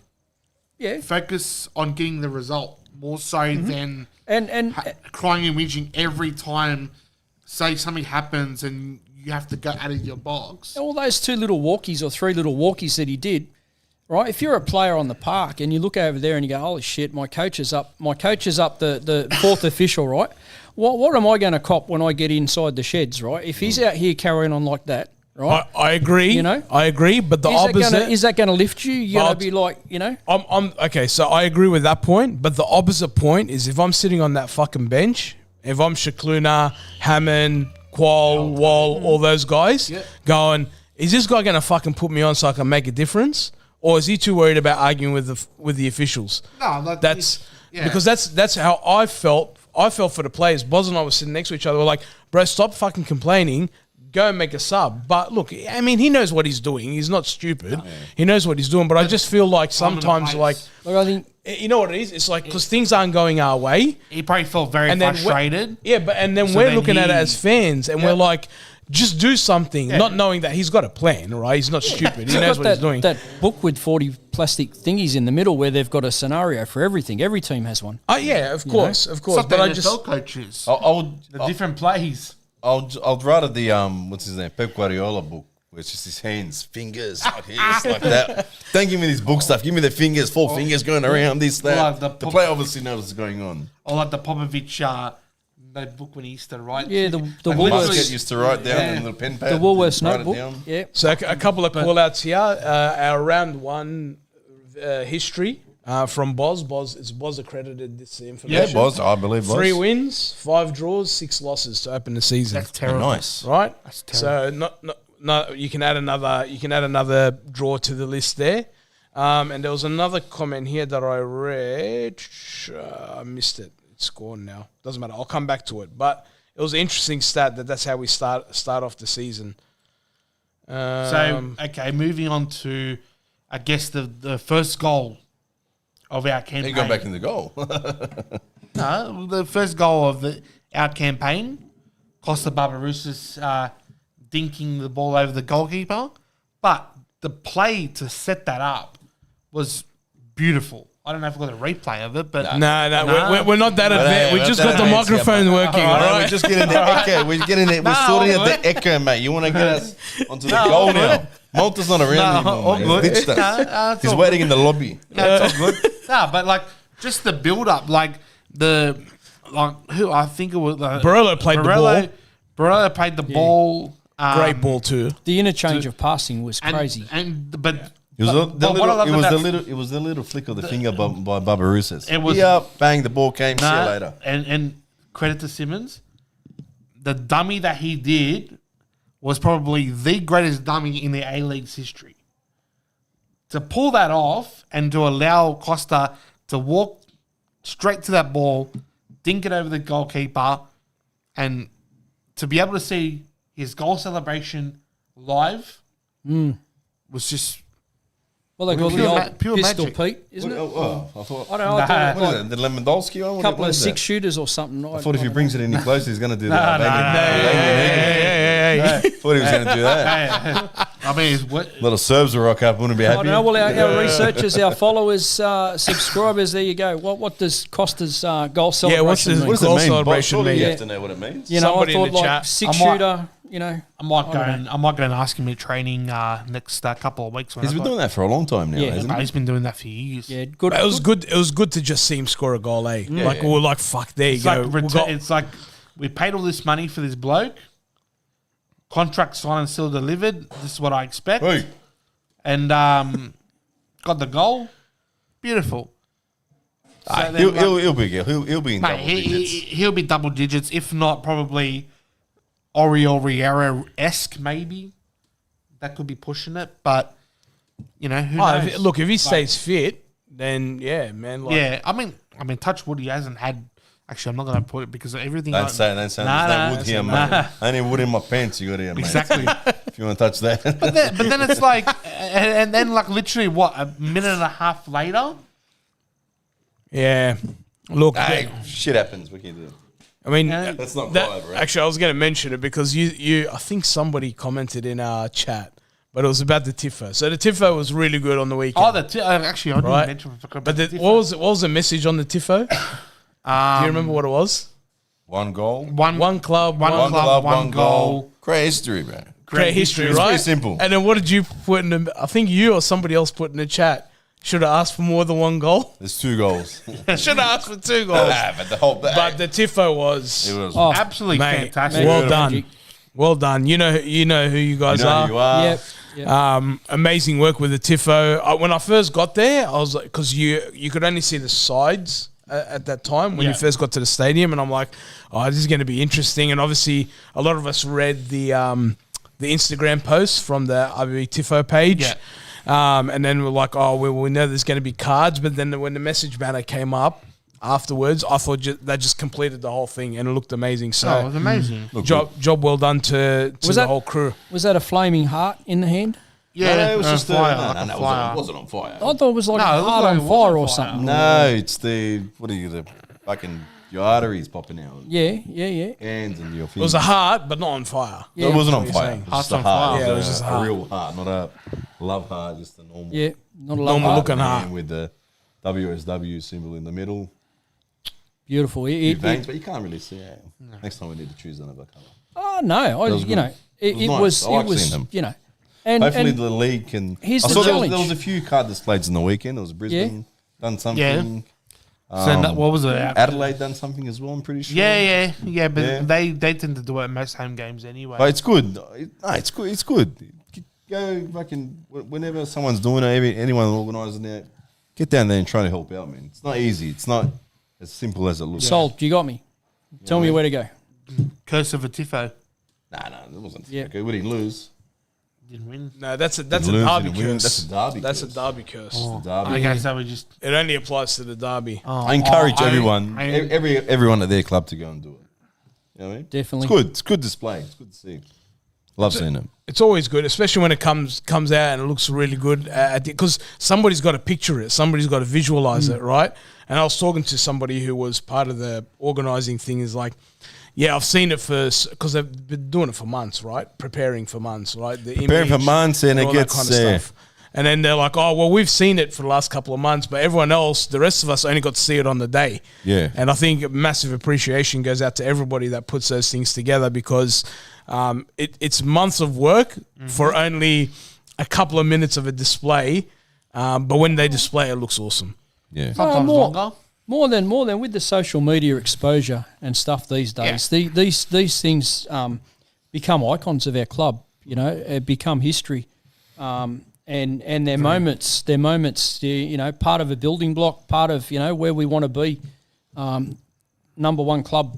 Yeah, focus on getting the result more so than and crying and whinging every time. Say something happens and you have to go out of your box. All those 2 little walkies or 3 little walkies that he did. Right, if you're a player on the park and you look over there and you go, holy shit, my coach is up the 4th official, right? What am I going to cop when I get inside the sheds, right? If he's out here carrying on like that, right? I agree. You know, I agree, but the opposite is that going to lift you? You're going to be like, you know. I'm okay. So I agree with that point, but the opposite point is if I'm sitting on that fucking bench, if I'm Shakluna, Hammond, Qual, Wall, all those guys, going, is this guy going to fucking put me on so I can make a difference? Or is he too worried about arguing with the officials? No, because that's how I felt. I felt for the players. Boz and I were sitting next to each other. We're like, bro, stop fucking complaining. Go and make a sub. But look, I mean, he knows what he's doing. He's not stupid. He knows what he's doing. But I just feel like sometimes, like I think, you know what it is? It's like, because things aren't going our way. He probably felt very frustrated. And then we're looking at it as fans, and we're like, just do something, not knowing that he's got a plan, right? He's not stupid. He knows what he's doing. That book with 40 plastic thingies in the middle where they've got a scenario for everything. Every team has one. Oh, yeah, of course. But I just coaches. The different plays. I'd rather the what's his name, Pep Guardiola book, where it's just his hands, fingers, like this, like that. Don't give me this book stuff. Give me the fingers, 4 fingers going around, this, that. Like the player obviously knows what's going on. Or like the Popovich that book when he used to write. Yeah, the Woolworths used to write down in the little pen pad. The Woolworths notebook. Yeah. So a couple of call outs here. Our round 1 history. from Boz. It's Boz accredited this Yeah, information. Boz, I believe Boz. 3 wins, 5 draws, 6 losses to open the season. That's terrible. Nice. Right? That's terrible. So no, you can add another draw to the list there. And there was another comment here that I read. I missed it. It's gone now. Doesn't matter. I'll come back to it. But it was an interesting stat that's how we start off the season. Okay, moving on to, I guess, the first goal of our campaign. He got back in the goal. No, the first goal of our campaign, Costa Barbarouses dinking the ball over the goalkeeper. But the play to set that up was beautiful. I don't know if we've got a replay of it, but No, we're not that advanced. We just got the microphone working, all We're right? just getting the echo. We're getting it. We're sorting out the echo, mate. You want to get us onto the goal now? Malta's not around anymore, mate. He's ditched us. He's waiting in the lobby. No, it's all good. No, but like just the build up, who I think it was Barolo played the ball. Barolo played the ball. Great ball too. The interchange of passing was crazy. But It was what I love about it was the little flick of the finger by Barbarouses. It was- bang, the ball came. See you later. And credit to Simmons, the dummy that he did was probably the greatest dummy in the A-League's history. To pull that off and to allow Costa to walk straight to that ball, dink it over the goalkeeper, and to be able to see his goal celebration live was just Well, they call it the old pure pistol magic. Pete, isn't it? Oh, I thought. I don't know. I thought What like is it? The Lewandowski one? a What couple what of is 6 that? shooters or something. I thought if he brings it any closer, he's going to do No, that. no, I thought he was going to do that. I mean, it's what, A lot of Serbs will rock up. Wouldn't be I happy. don't know. Well, our researchers, our followers, subscribers. There you go. What does Costa's goal Yeah, what's celebration his- mean? What does it Goal mean? celebration Surely mean? You Yeah. have to know what it means. You know, Somebody I in thought the like chat. 6 I might- shooter. You know, I might go and ask him in training next couple of weeks. When He's I've been got- doing that for a long time now, Yeah. hasn't No, he? he's been doing that for years. yeah, good. But it was good. It was good to just see him score a goal, eh? Like we were like, fuck, there you It's go. like, We got- it's like we paid all this money for this bloke. Contract signed, still delivered. This is what I expect. Hey. And got the goal. Beautiful. So then, He'll like, he'll be in mate, double digits. he'll be double digits, if not probably Oriol Riera-esque, maybe. That could be pushing it, but you know who knows? if he stays fit, then yeah, man. Like, Yeah, I mean, touch wood. He hasn't had. Actually, I'm not going to put it because of everything. Don't say. There's no wood here, mate. Only wood in my pants you got here, mate. Exactly. If you want to touch that. But then it's like, and then like literally what, a minute and a half later. yeah. Look, Hey, shit happens. What can you do? I mean, Yeah. That's not that- quite over, right? actually, I was going to mention it because you, I think somebody commented in our chat, but it was about the tifo. So the tifo was really good on the weekend. Oh, actually, I didn't Right. mention. but what was the message on the tifo? Do you remember what it was? One goal. One club, One club, one goal. Great history, bro. great history, It's right? pretty simple. And then what did you put in the? I think you or somebody else put in the chat. Should have asked for more than one goal. There's 2 goals. Should have asked for 2 goals. But the whole. But the tifo was it was. Oh, Absolutely mate, fantastic. well Magic. done, well done. You know who you guys you know are. who you are. Yep. Yep. Amazing work with the tifo. When I first got there, I was like, because you could only see the sides at that time when you Yeah. first got to the stadium, and I'm like, oh, this is going to be interesting. And obviously, a lot of us read the Instagram posts from the RBTV tifo page. Yeah. And then we're like, oh, we know there's going to be cards. But then when the message banner came up afterwards, I thought that just completed the whole thing, and it looked amazing. So Oh, it was amazing. job well done to Was the that- whole crew. Was that a flaming heart in the hand? Yeah, No, it was just fire. No, like no, a it fire. wasn't on fire. I thought it was like No, a it looked heart like on it was fire on or fire. something. No, it's the fucking your arteries popping out, Yeah. hands and your It fingers. was a heart, but not on fire. Yeah. It wasn't on That's what fire. you're It was Heart's just a on heart. fire. Yeah, it was just a heart. real heart, not a love heart, just a normal. Yeah. Not a love Normal heart. looking heart. man with the WSW symbol in the middle. Beautiful. Few veins, but you can't really see it. Next time we need to choose another colour. Oh no! was You good. know, it It was was. nice. I like It was. seeing them. You know, and Hopefully and the league can. here's I the saw there challenge. was a few card displays in the weekend. There was Brisbane done something. So what was it? Adelaide done something as well. I'm pretty sure. Yeah. But Yeah. they tend to do it at most home games anyway. But it's good. It's good. It's good. Go fucking whenever someone's doing it, anyone organising it, get down there and try to help out, man. It's not easy. It's not as simple as it looks. Sold. You got me. Tell me where to go. Curse of a tifo. Nah, it wasn't. Yeah. Okay, we didn't lose. Didn't win. No, that's a Didn't derby lose, didn't win. curse. That's a derby That's curse. a derby curse. Oh, derby. okay, so we just. It only applies to the derby. I encourage I- everyone, I- everyone at their club to go and do it. You know what I mean? Definitely. It's good. It's good display. It's good to see. Love seeing it. It's always good, especially when it comes out and it looks really good. Because somebody's got to picture it, somebody's got to visualize it, right? And I was talking to somebody who was part of the organising thing. Is like, yeah, I've seen it because they've been doing it for months, right? Preparing for months, right? Preparing for months, and it all that gets kind of stuff. And then they're like, oh, well, we've seen it for the last couple of months, but everyone else, the rest of us only got to see it on the day. Yeah. And I think massive appreciation goes out to everybody that puts those things together because it's months of work for only a couple of minutes of a display. But when they display, it looks awesome. Yeah. Sometimes longer. More than with the social media exposure and stuff these days. These things become icons of our club. You know, become history. And their moments, you know, part of a building block, part of, you know, where we want to be, number one club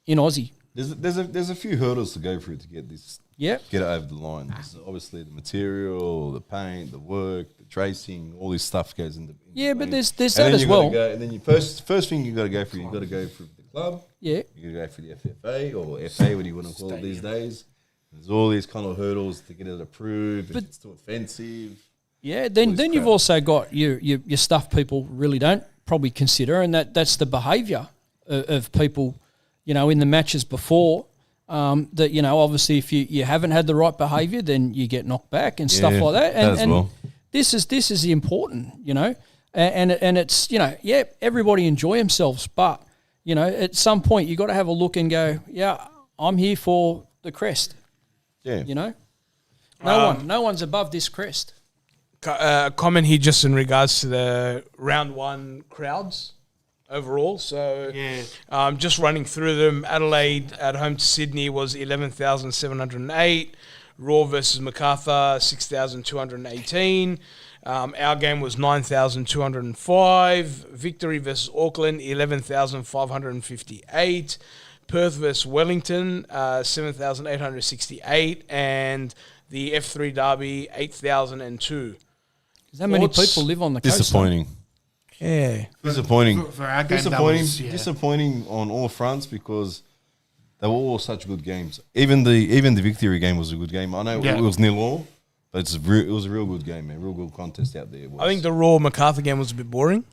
in Aussie. There's a few hurdles to go through to get this. Yeah. Get it over the line. So obviously the material, the paint, the work, the tracing, all this stuff goes into. Yeah, but there's and that then as you gotta well. Go, and then you first thing you got to go through, you got to go through the club. Yeah. You got to go through the FFA or FA, what do you want to call it these days? There's all these kind of hurdles to get it approved. If it's too offensive. Yeah, then this you've crap. also got your stuff people really don't probably consider, and that's the behaviour of people, you know, in the matches before. That, you know, obviously if you haven't had the right behaviour, then you get knocked back and stuff like that. And, that as well. this is the important, you know, and it's, you know, yeah, everybody enjoy themselves, but, you know, at some point you got to have a look and go, yeah, I'm here for the crest. Yeah. You know, no one's above this crest. Comment here just in regards to the round one crowds overall. So just running through them, Adelaide at home to Sydney was 11,708. Raw versus Macarthur, 6,218. Our game was 9,205. Victory versus Auckland, 11,558. Perth versus Wellington, 7,868. And the F3 Derby, 8,002. How many Thoughts? people live on the coast? Disappointing. Yeah. Disappointing. For our game, that was, Disappointing on all fronts because they were all such good games. Even the Victory game was a good game. I know it was 0-0, but it was a real good game, man. Real good contest out there. It was. I think the Raw Macarthur game was a bit boring.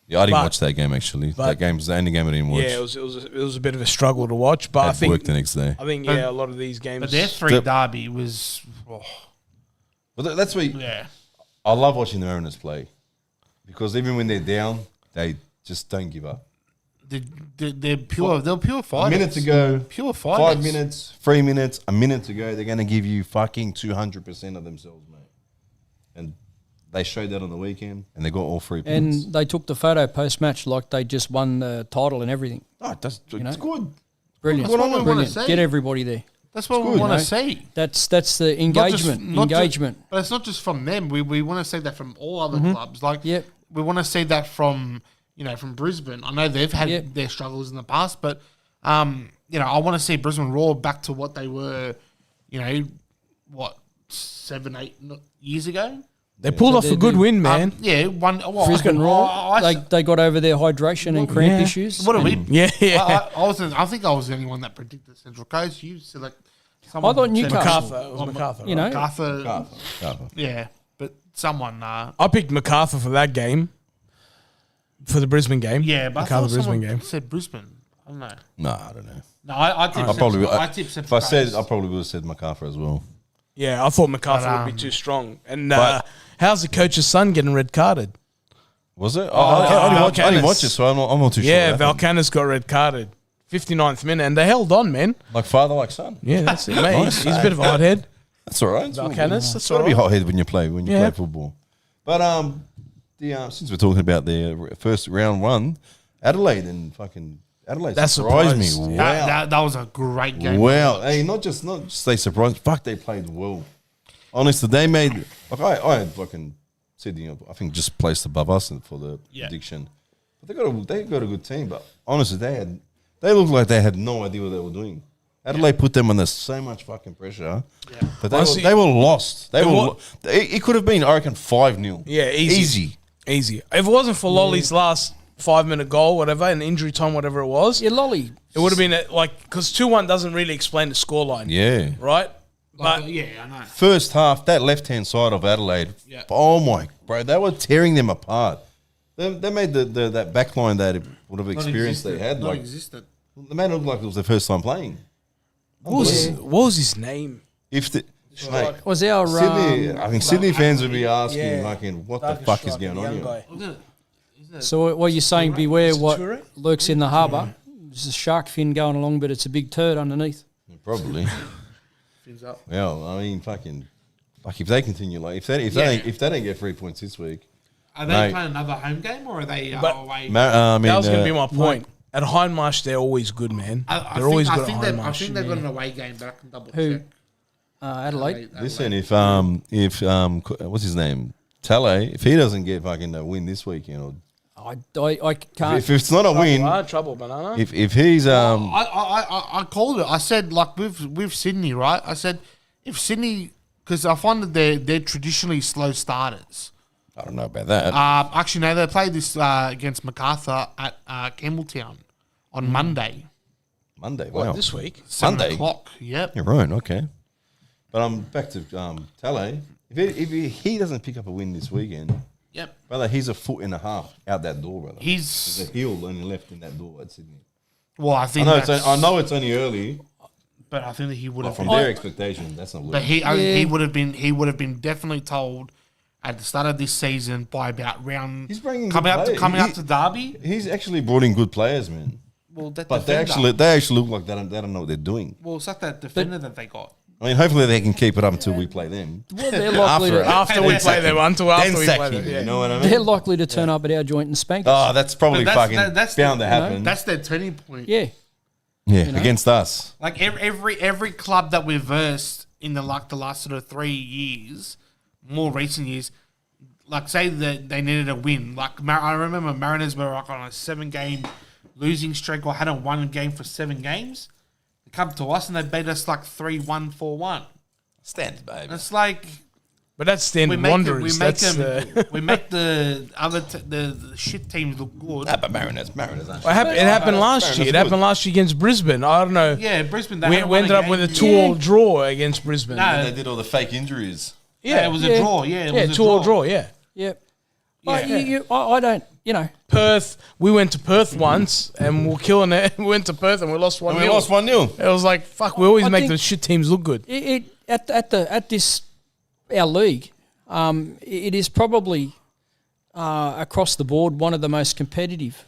Yeah, I didn't but- watch that game actually. but- That game was the only game I didn't watch. Yeah, it was a bit of a struggle to watch, but I I had think work the next day. a lot of these games. But their three derby was. But that's what I love watching the Mariners play because even when they're down, they just don't give up. They're pure. They're pure fighters. A minute to go, Pure fighters. 5 minutes, 3 minutes, a minute to go. They're going to give you fucking 200% of themselves, mate. And they showed that on the weekend, and they got all 3 points. And they took the photo post-match like they just won the title and everything. It's know? good. Brilliant. That's what we wanna Brilliant. see. Get everybody there. That's what we good, want to mate. see. That's the engagement. Not just- engagement. but it's not just from them. We want to see that from all other clubs. Like, Yep. we want to see that from from Brisbane. I know they've had Yep. their struggles in the past, but I want to see Brisbane Raw back to what they were. 7, 8 years ago. They pulled off a good win, man. Brisbane Raw. They got over their hydration and cramp issues. What a win! Yeah. I think I was the only one that predicted Central Coast. You select. I thought Newcastle. Macarthur. It was Macarthur. You know, Macarthur. Carver. Yeah, but someone. I picked Macarthur for that game. For the Brisbane game. Yeah, but I Macarthur thought Brisbane someone game. said Brisbane. I don't know. No, I don't know. No, I tipped. I probably I tipped if Central I said, Coast. I probably would have said Macarthur as well. Yeah, I thought Macarthur But, would be too strong. And but- how's the coach's son getting red carded? Was it? I didn't watch it, so I'm not too sure. Yeah, what happened. Valcanis got red carded. 59th minute, and they held on, man. Like father, like son. Yeah, that's it, mate. Nice. He's a bit of a hothead. That's all right. Valcanis, that's It's all got to be right. hothead when you play Yeah. football. But since we're talking about the first round one, Adelaide That surprised me. surprised. Wow. That was a great game. Wow. Hey, not just they surprised. Fuck, they played well. Honestly, they made. Like I had fucking Sydney, I think, just placed above us for the prediction. But they got a good team. But honestly, they looked like they had no idea what they were doing. Adelaide put them under so much fucking pressure. Yeah. But they were lost. It could have been, I reckon, 5-0. Yeah, easy. If it wasn't for Lolly's last 5-minute goal, whatever, and injury time, whatever it was, Lolly. it would have been because 2-1 doesn't really explain the scoreline. Yeah. Right? But I know. First half, that left-hand side of Adelaide, oh my, bro, they were tearing them apart. They made that back line that whatever experience they had. Non-existent. The man looked like it was their first time playing. what was his name? Mate, Was our Sydney, I think Sydney fans would be asking, Yeah. fucking, what the Darker fuck is stripe, going on young here? guy. So what you're saying? Beware Is it what Toure? lurks in the harbour. There's a shark fin going along, but it's a big turd underneath. Probably. Fins up. Well, I mean, fucking, like if they continue, like if they don't get 3 points this week, Are they Mate. playing another home game or are they But- away? I mean, That was going to be my point. At Hindmarsh, they're always good, man. They're always good at I Hindmarsh. think they've got an away game, but I can double Who? check. Adelaide. listen, if what's his name, Tale, if he doesn't get fucking a win this weekend, or I can't. if it's not a win, Trouble, banana. if he's I called it. I said like with Sydney, right? I said if Sydney, because I find that they're traditionally slow starters. I don't know about that. Actually, no, they played this against MacArthur at Campbelltown on Monday, Monday, wow, This week? 7 Monday? o'clock. Yep. You're right, okay. But I'm back to Tale. If he doesn't pick up a win this weekend, Yep. brother, he's a foot and a half out that door, brother. He's There's a heel only left in that door at Sydney. well. I I think know, that's, I know it's only early, but I think that he would but have. from their expectation, that's not But losing. I think he would have been definitely told at the start of this season by about round. He's bringing coming good up players. coming up to Derby. He's actually brought in good players, man. Well, that But they defender. actually look like they don't know what they're doing. Well, it's like that defender that they got. I mean, hopefully they can keep it up until we play them. Well, they're likely to. After we play them, until after Then we sack play him, them. Yeah. you know what I mean? They're likely to turn up at our joint and spank us. Oh, that's probably But fucking that's bound the- to happen. That's their turning point. Yeah. yeah, against us. Like every club that we've versed in the last sort of 3 years, more recent years, like say that they needed a win. Like I remember Mariners were like on a 7-game losing streak or hadn't won a game for 7 games. They come to us and they beat us like 3-1, 4-1. Standard, baby. It's like But that's standard Wanderers. we make the other the shit teams look good. But Mariners aren't. It happened last year. It happened last year against Brisbane. I don't know. Yeah, Brisbane. We ended up with a 2-all draw against Brisbane. No. They did all the fake injuries. Yeah, it was a draw. Yeah, it was a 2-all draw. Yeah. Yep. But I don't. Perth. We went to Perth once and we're killing it. We went to Perth and we lost 1-0. And we lost 1-0. It was like fuck. We always I make think- the shit teams look good. At this our league, it is probably across the board one of the most competitive.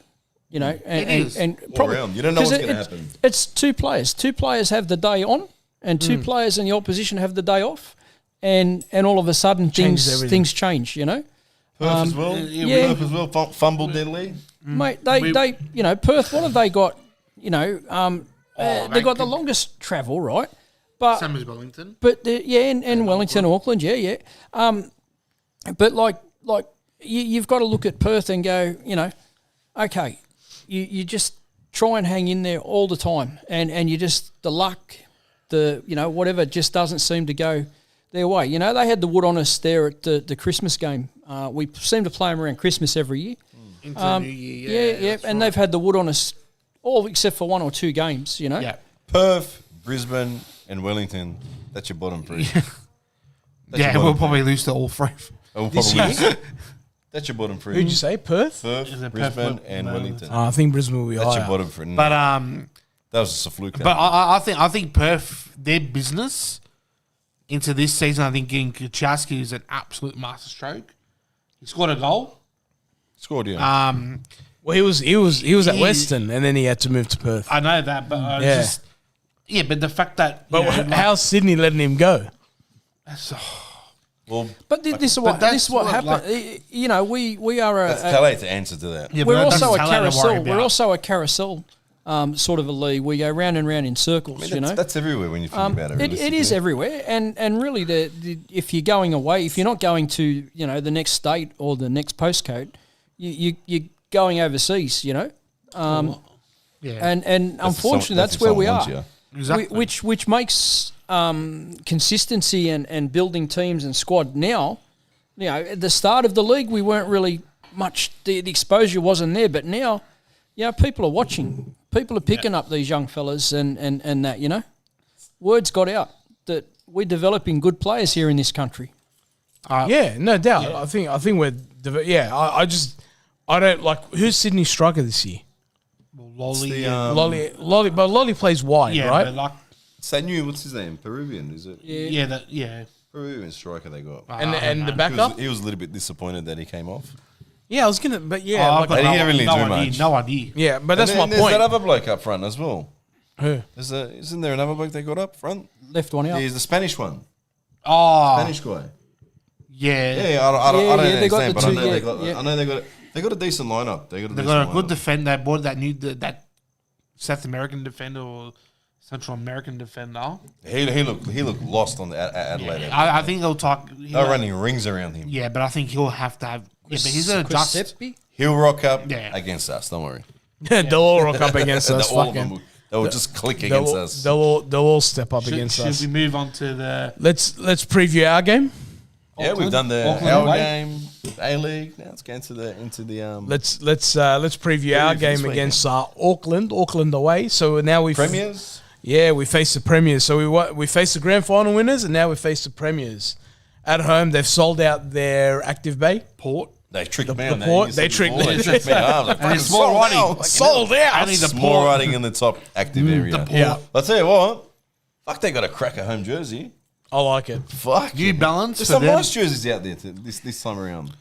You know, and, It is. and All probably around. You don't know 'cause what's going to happen. It's 2 players. 2 players have the day on, and 2 players in the opposition have the day off, and all of a sudden Changes everything. things change. You know, Perth as well. yeah. Perth as well. Fumbled their lead. mate. They Perth. What have they got? You know, they got the longest travel, right? But Same as Wellington. But and Wellington, Auckland, yeah. But like you've got to look at Perth and go, okay, you just try and hang in there all the time, and you just the luck, whatever just doesn't seem to go their way. You know, they had the wood on us there at the Christmas game. We seem to play them around Christmas every year. Into the new year. Yeah, and they've had the wood on us all except for 1 or 2 games. You know, Yeah. Perth, Brisbane, and Wellington. That's your bottom 3. Yeah, we'll probably lose to all 3. Oh, This probably. year? That's your bottom 3. Who'd you say? Perth? Perth, Is it Brisbane, Perth, and Wellington. I think Brisbane will be That's your higher. bottom 3. But that was just a fluke. But I think Perth, their business into this season, I think getting Kuchowski is an absolute masterstroke. He scored a goal. Scored, yeah. Well, he was at He- Western and then he had to move to Perth. I know that, but I Yeah. just but the fact that But how's Sydney letting him go? well, But this is but what that's what, happened. We are that's Tele to answer to that. yeah, we're but also a that's Tele to worry carousel. We're about. also a carousel sort of a league. We go round and round in circles, I mean, that's everywhere when you think about it. It is everywhere, and really, if you're going away, if you're not going to the next state or the next postcode, you're going overseas. Yeah. And unfortunately, that's where we are. Exactly. Which makes consistency and building teams and squad now. At the start of the league, we weren't really much. The exposure wasn't there, but now, people are watching. People are picking up these young fellas and that, Word's got out that we're developing good players here in this country. No doubt. Yeah. I think we're I don't like who's Sydney's striker this year. Lolly, but Lolly plays wide, right? But like, It's that new, what's his name? Peruvian, is it? yeah. Peruvian striker they got. And the backup? He was a little bit disappointed that he came off. Yeah, I was gonna, but But he didn't really do much. No idea. Yeah, but that's my There's point. that other bloke up front as well. Who? Isn't there another bloke they got up front? Left one out. Yeah, he's the Spanish one. Oh, Spanish guy. yeah. Yeah, I don't know they his got name, the but I two, know they got. yeah. I know they got a decent lineup. They got They got a good defender. They bought that South American defender or Central American defender. He looked lost on the Adelaide. I think they'll talk. They're running rings around him. Yeah, but I think he'll have to have. Yeah, but he's gonna Chris adjust. Seppi? He'll rock up Yeah. against us. Don't worry. They'll all rock up against us. All of Fucking. them they will just click against us. They'll all step up against Should us. we move on to the? Let's preview our game. Yeah, we've done the Auckland our away. game, A-League. Now let's go into the Let's preview our for this game weekend. against Auckland away. So now we premiers. Yeah, we face the premiers. So we face the grand final winners, and now we face the premiers. At home, they've sold out their Active Bay. Port. They tricked me. the port, they tricked me. They tricked me. And it's small writing. Sold out. Only the Small Port. writing in the top active area. Yeah, I'll tell you what. Fuck, they got a cracker home jersey. I like it. Fuck. New Balance There's for some them. nice jerseys out there this time around.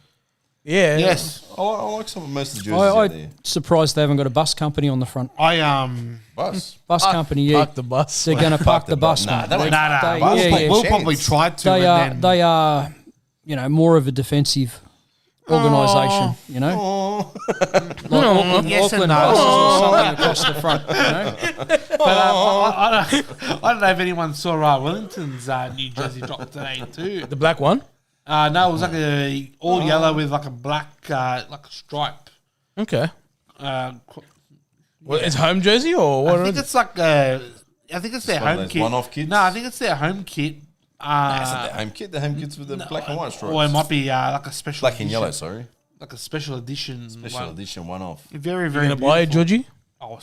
Yeah. Yes, I like most of the jerseys out there. I'm surprised they haven't got a bus company on the front. Bus. Bus company, yeah. Park the bus. They're going to park the bus, Nah, mate. that won't- Nah. Bus yeah, won't yeah. We'll chance. probably try to. They are, more of a defensive organisation, Like Auckland, Yes and Auckland no. buses or something across the front, But I don't know if anyone saw Wellington's New Jersey drop today too. The black one. No, it was like a all yellow with like a black like a stripe. Okay. Qu- Well, it's home jersey or what? I think it's like I think it's their one of home those kit. one-off kits? No, I think it's their home kit. That's not the home kit. The home kit's with the black and white stripes. Or it might be like a special Black and edition, yellow, sorry. like a special edition. Special edition one-off. Very, you very gonna buy it, beautiful. Georgie? Oh,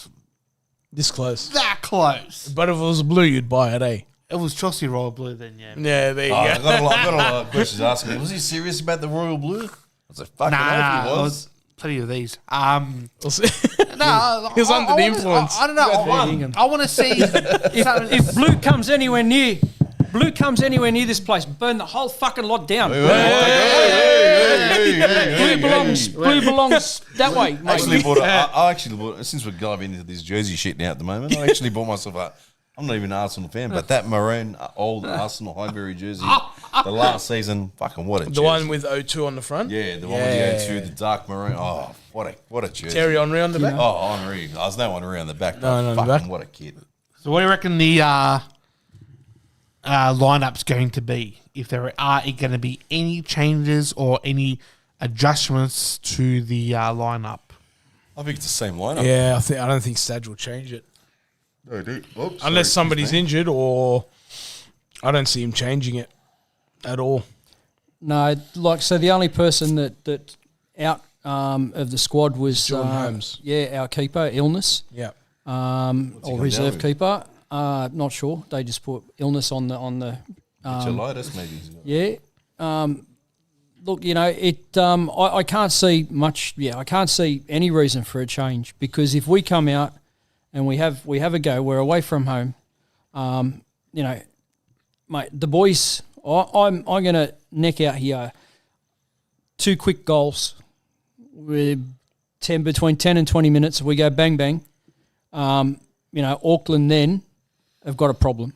This close. that close. But if it was blue, you'd buy it, eh? It was Chelsea Royal Blue then, yeah. Yeah, there you I go. got a lot of questions asking me. Was he serious about the royal blue? I was like, fucking hell, if Nah, he it was. was plenty of these. We'll see. No, He was under the influence. I don't know. I want to see. if blue comes anywhere near this place, burn the whole fucking lot down. Blue belongs that way, mate. I actually bought, since we're diving into this jersey shit now at the moment, I actually bought myself a, I'm not even an Arsenal fan, but that maroon old Arsenal Highbury jersey, the last season, fucking what a jersey. The one with O2 on the front. Yeah, the one with the O2, the dark maroon. Oh, what a jersey. Terry Henry on the back. Oh, Henry. There's no Henry on the back. No, No, on the fucking back. what a kid. So, what do you reckon the lineup's going to be? If there are going to be any changes or any adjustments to the lineup? I think it's the same lineup. Yeah, I don't think Stadge will change it No, dude. Oops, unless sorry, somebody's excuse me. injured, or I don't see him changing it at all. No, so the only person that out of the squad was Jordan Holmes. Yeah, our keeper, illness, Yeah. he or come reserve down with? keeper. Not sure. They just put illness on the. Chilitis, maybe. Yeah. Look, I can't see much. Yeah, I can't see any reason for a change, because if we come out and we have a go, we're away from home. Mate, the boys. I'm going to neck out here 2 quick goals. We're between 10 and 20 minutes. We go bang bang. Auckland then have got a problem.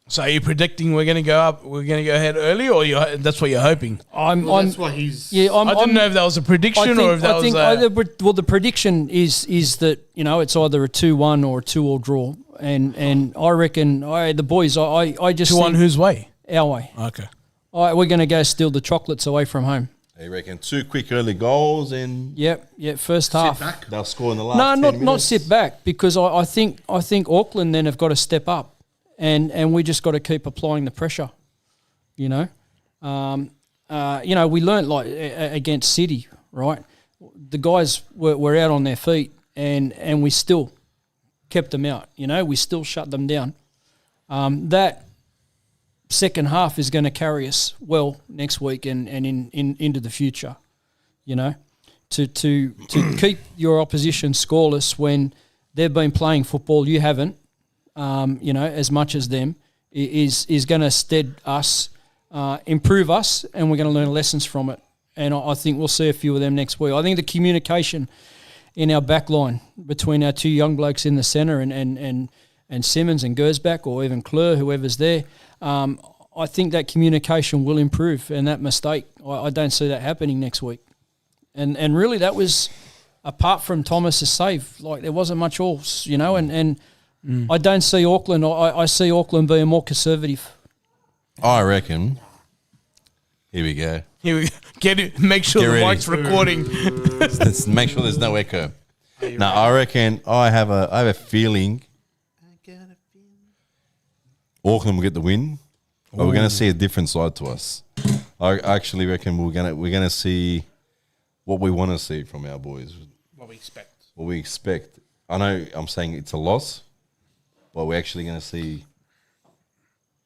So are you predicting we're going to go up? We're going to go ahead early, or that's what you're hoping? That's what he's. I didn't know if that was a prediction or if that was. Well, the prediction is that it's either a 2-1 or a 2-2 draw, and I reckon the boys I just 2-1 whose way? Our way. Okay. We're going to go steal the chocolates away from home. You reckon 2 quick early goals and Yep. First half. back. they'll score in the last 10 minutes? Not sit back, because I think Auckland then have got to step up. And we just got to keep applying the pressure, we learnt against City, right? The guys were out on their feet, and we still kept them out. We still shut them down. That second half is going to carry us well next week and into the future. To keep your opposition scoreless when they've been playing football, you haven't. As much as them, is going to stead us, improve us, and we're going to learn lessons from it. And I think we'll see a few of them next week. I think the communication in our back line between our 2 young blokes in the centre and Simmons and Gersbach, or even Kleur, whoever's there, I think that communication will improve, and that mistake, I don't see that happening next week. And really that was, apart from Thomas's save, there wasn't much else, I don't see Auckland. I see Auckland being more conservative. I reckon. Here we go. Get it. Make sure Get the ready. mic's recording. Let's make sure there's no echo. Now I reckon I have a feeling. Auckland will get the win, but we're going to see a different side to us. I actually reckon we're gonna see what we want to see from our boys. What we expect. What we expect. I know I'm saying it's a loss, but we're actually going to see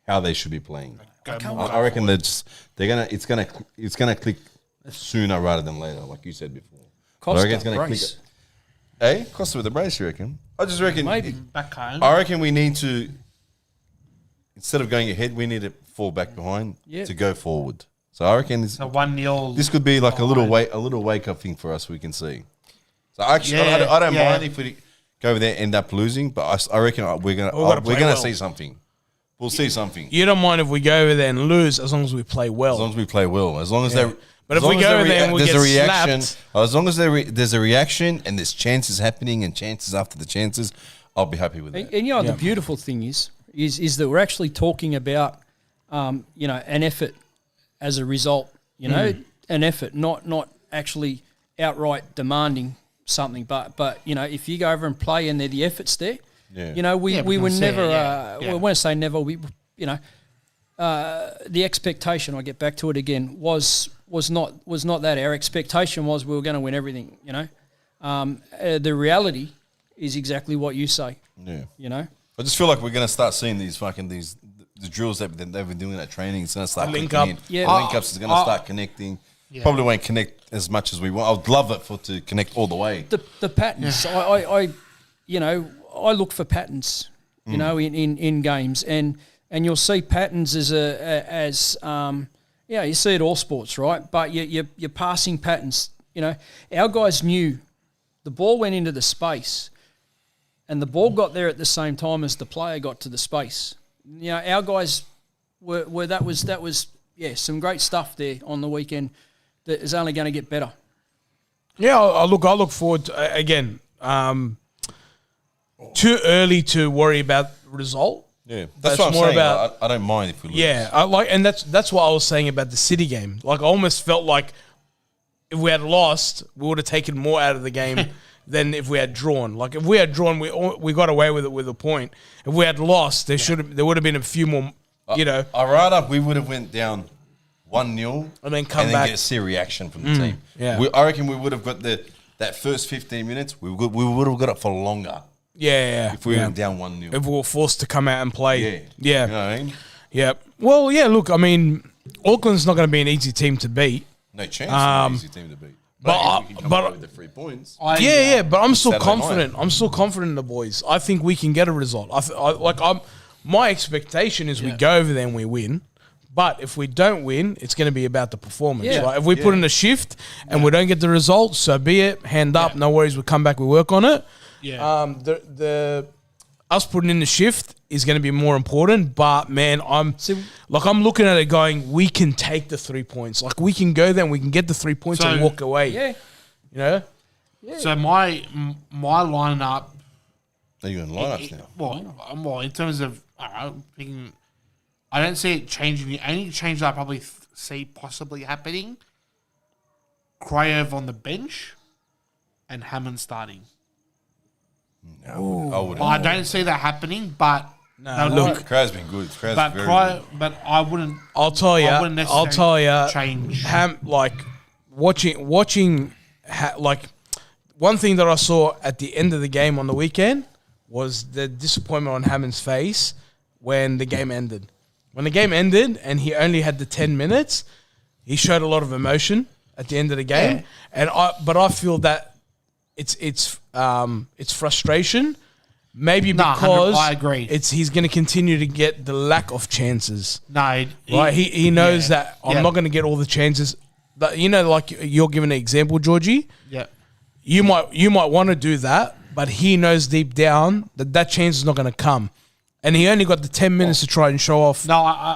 how they should be playing. I reckon it's gonna click sooner rather than later, like you said before. Costa, I reckon it's gonna brace. click. Costa with the brace, you reckon? I just reckon Maybe. Back home. I reckon we need to, instead of going ahead, we need to fall back behind to go forward. So I reckon So 1-0. this could be like a little wake up thing for us. We can see. So actually, I don't mind if we go over there and end up losing, but I reckon we're gonna see something. We'll see something. You don't mind if we go over there and lose, as long as we play well. As long as we play well. As long as they. But if we go over there and we get slapped, as long as there's a reaction and there's chances happening and chances after the chances, I'll be happy with that. And the beautiful thing is that we're actually talking about, an effort as a result. An effort, not actually outright demanding something, but if you go over and play and the effort's there, we were never. Well, when I say never, the expectation. I get back to it again. Was not that our expectation was we were going to win everything. The reality is exactly what you say. Yeah. I just feel like we're going to start seeing the drills that they've been doing at training. It's going to start Link up. The link ups is going to start connecting. Yeah. Probably won't connect as much as we want. I would love it to connect all the way. The patterns. I look for patterns. In games, and you'll see patterns you see it all sports, right? But you're passing patterns. Our guys knew the ball went into the space, and the ball got there at the same time as the player got to the space. Our guys were that was some great stuff there on the weekend that is only going to get better. Yeah, I look forward to, again. Too early to worry about result. Yeah, that's what I'm more saying. about. I don't mind if we lose. Yeah, and that's what I was saying about the City game. Like, I almost felt like if we had lost, we would have taken more out of the game than if we had drawn. Like, if we had drawn, we got away with it with a point. If we had lost, there would have been a few more. I'd rather we would have went down 1-0 and then come back and get a serious reaction from the team. Yeah, I reckon we would have got that first 15 minutes. We would have got it for longer. Yeah. If we went down 1-0. If we were forced to come out and play. Yeah. You know what I mean? Yeah. Well, yeah, look, I mean, Auckland's not going to be an easy team to beat. No chance. An easy team to beat. But if we can come away with the 3 points. But I'm still Saturday confident. night. I'm still confident in the boys. I think we can get a result. My expectation is we go over there and we win. But if we don't win, it's going to be about the performance. Yeah. Like, if we put in a shift and we don't get the results, so be it. Hand up, no worries. We'll come back. We work on it. Yeah. us putting in the shift is going to be more important. But man, I'm looking at it going, we can take the 3 points. Like we can go there and we can get the 3 points and walk away. Yeah. You know. Yeah. So my lineup. Are you in lineups now? Well, in terms of thinking, I don't see it changing. The only change that I probably see possibly happening: Krayev on the bench and Hammond starting. No, I don't see that happening, but look, Cray's been good. But I wouldn't. I'll tell you. Change. Watching. One thing that I saw at the end of the game on the weekend was the disappointment on Hammond's face when the game ended. When the game ended and he only had the 10 minutes, he showed a lot of emotion at the end of the game. Yeah. But I feel that it's frustration. Maybe because I agree. He's going to continue to get the lack of chances. No, he knows that I'm not going to get all the chances. But, like you're giving an example, Georgie. Yeah. You might want to do that, but he knows deep down that chance is not going to come. And he only got the 10 minutes to try and show off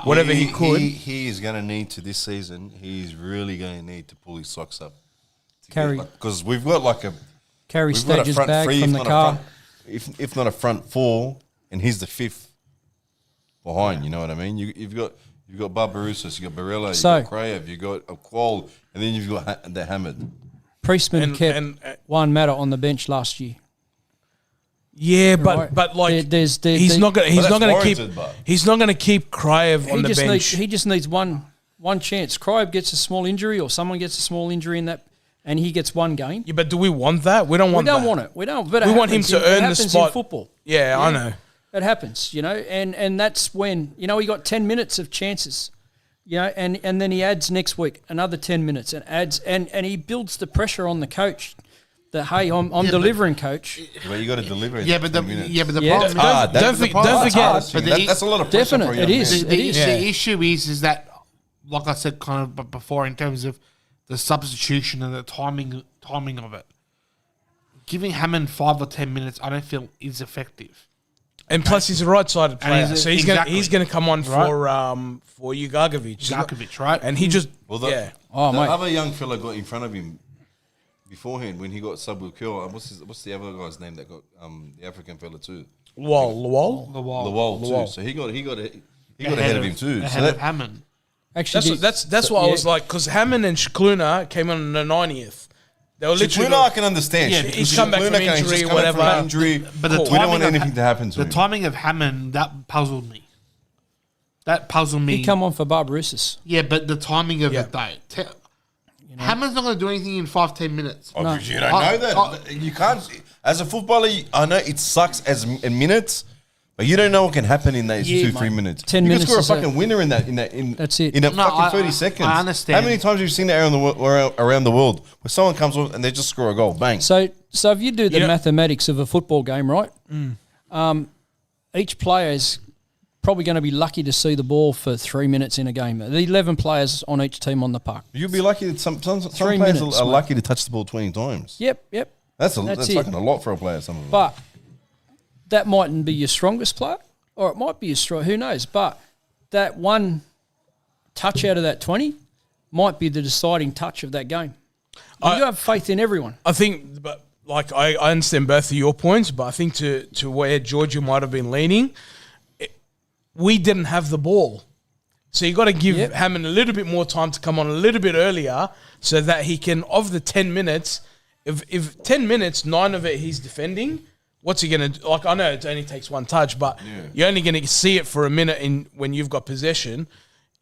whatever he could. He is going to need to this season. He's really going to need to pull his socks up. Because we've got carry Stage's bag from the car. If not a front four, and he's the fifth behind. You know what I mean? You've got Barbarouses, you've got Barella, you've got Krayev, you've got Qual, and then you've got the Hammond. Priestman kept Juan Mata on the bench last year. Yeah, but he's not going to keep Krayev on the bench. He just needs one chance. Krayev gets a small injury, or someone gets a small injury in that, and he gets one game. Yeah, but do we want that? We don't want that. We don't want it. We don't. But we want him to earn the spot. In football. Yeah, I know. It happens, and that's when he got 10 minutes of chances. And then he adds next week another 10 minutes and adds and he builds the pressure on the coach that, hey, I'm delivering, coach. Well, you got to deliver. But the problem. Don't forget. That's a lot of pressure. Definitely, it is. The issue is that, like I said, kind of before, in terms of the substitution and the timing of it, giving Hammond 5 or 10 minutes, I don't feel is effective. And plus, he's a right-sided player, so he's going to come on for Ugakovic, right? And he just the other young fella got in front of him beforehand when he got sub with Kyo. What's the other guy's name that got the African fella too? Lawal too. So he got ahead of him too. Ahead of Hammond. Actually, that's what I was like, because Hammond and Shikluna came on the 90th. They were literally. I can understand. Yeah, he's come back from injury, whatever. But we don't want anything to happen to him. The timing of Hammond, that puzzled me. He come on for Barbarouses. Yeah, but the timing of it, though. Hammond's not going to do anything in 5-10 minutes. You don't know that. You can't. As a footballer, I know it sucks in minutes, but you don't know what can happen in those 2-3 minutes. 10 you minutes. You can score a fucking winner in that. That's it. In fucking 30 seconds. I understand. How many times have you seen that around the world where someone comes on and they just score a goal? Bang. So if you do the mathematics of a football game, right? Each player is probably going to be lucky to see the ball for 3 minutes in a game. The 11 players on each team on the park. You'll be lucky that some players are lucky to touch the ball 20 times. Yep. That's fucking a lot for a player. Some of them. But that mightn't be your strongest player, or it might be your strong. Who knows? But that one touch out of that 20 might be the deciding touch of that game. You have faith in everyone. I think, but I understand both of your points, but I think to where Georgia might have been leaning, we didn't have the ball. So you got to give Hammond a little bit more time to come on a little bit earlier so that he can, of the 10 minutes, if 10 minutes, 9 of it he's defending, what's he going to do? I know it only takes one touch, but you're only going to see it for a minute when you've got possession.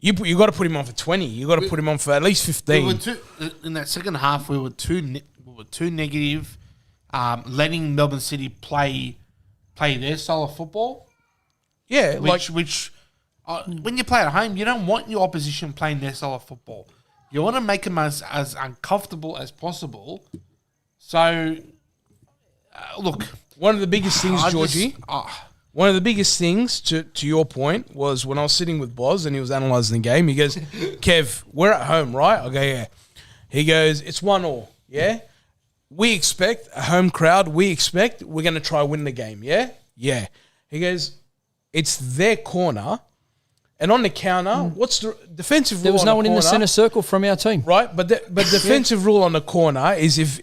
You got to put him on for 20. You got to put him on for at least 15. In that second half, we were too negative, letting Melbourne City play their style of football. Yeah, which when you play at home, you don't want your opposition playing their style of football. You want to make them as uncomfortable as possible. So, look, one of the biggest things, Georgie. One of the biggest things, to your point, was when I was sitting with Boz and he was analysing the game. He goes, Kev, we're at home, right? I go, yeah. He goes, it's 1-1, yeah? We expect a home crowd. We're going to try win the game, yeah? Yeah. He goes, it's their corner, and on the counter, what's the defensive rule? There was on no one in the corner, centre circle from our team. right? But defensive rule on the corner is if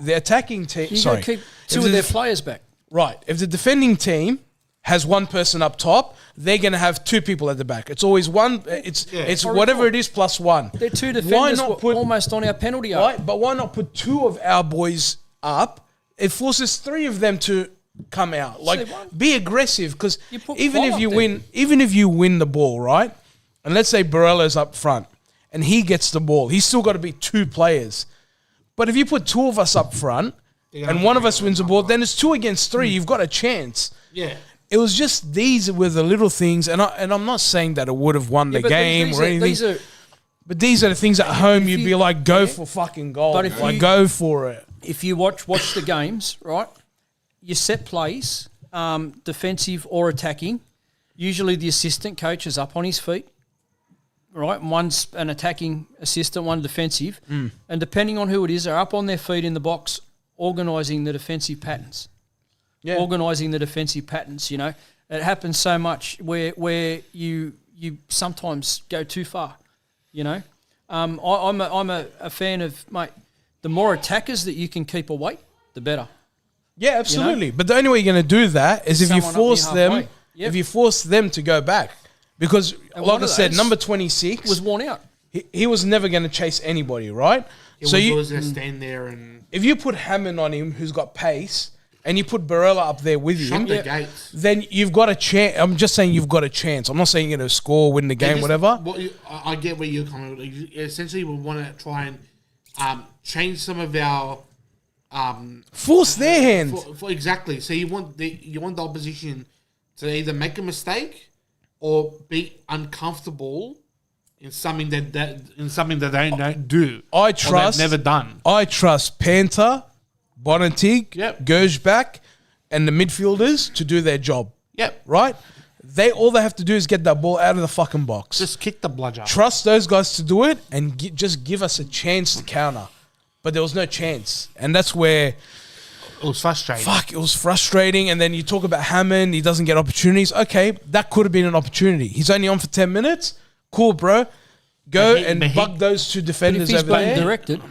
the attacking team, You got to keep two of their players back. right, if the defending team has one person up top, they're going to have two people at the back. It's always one. It's whatever it is plus one. Their two Why defenders not were put almost on our penalty area. right? But why not put two of our boys up? It forces three of them to come out. Like, they won't. be aggressive, because You put even Paul if up you there. win, even if you win the ball, right? And let's say Barella's up front and he gets the ball, he's still got to be two players. But if you put two of us up front and one of us wins the ball, then it's 2 against 3. You've got a chance. Yeah. It was just these were the little things, and I'm not saying that it would have won the But game these or are- anything. these are- But these are the things at home you'd you- be like, go for fucking goal. But if Like, you- go for it. if you watch the games, right, you set plays, defensive or attacking, usually the assistant coach is up on his feet, right? One's an attacking assistant, one defensive. And depending on who it is, they're up on their feet in the box organising the defensive patterns. Yeah. Organising the defensive patterns, you know. It happens so much where you sometimes go too far, you know. I'm a fan of, mate, the more attackers that you can keep away, the better. Yeah, absolutely. But the only way you're going to do that is if you Someone up force near them. halfway. Yep. If you force them to go back, because And like one I of said, those number 26 Was worn out. he was never going to chase anybody, right? It So was you, always going to stand there and if you put Hammond on him, who's got pace, and you put Barella up there with shut him, the gates. then you've got a chance. I'm just saying you've got a chance. I'm not saying you're going to score, win the game, whatever. I get where you're coming from. Essentially, we want to try and change some of our Force their hand. exactly. So you want the opposition to either make a mistake or be uncomfortable in something that they don't do. I or trust. they've never done. I trust Panther, Bonatig, Yep. Gershback, and the midfielders to do their job. Yep. Right? All they have to do is get that ball out of the fucking box. Just kick the bludger. Trust those guys to do it and just give us a chance to counter. But there was no chance. And that's where, It was frustrating. it was frustrating. And then you talk about Hammond, he doesn't get opportunities. Okay, that could have been an opportunity. He's only on for 10 minutes. Cool, bro. Go But he- bug those two But if defenders he's over there. being directed,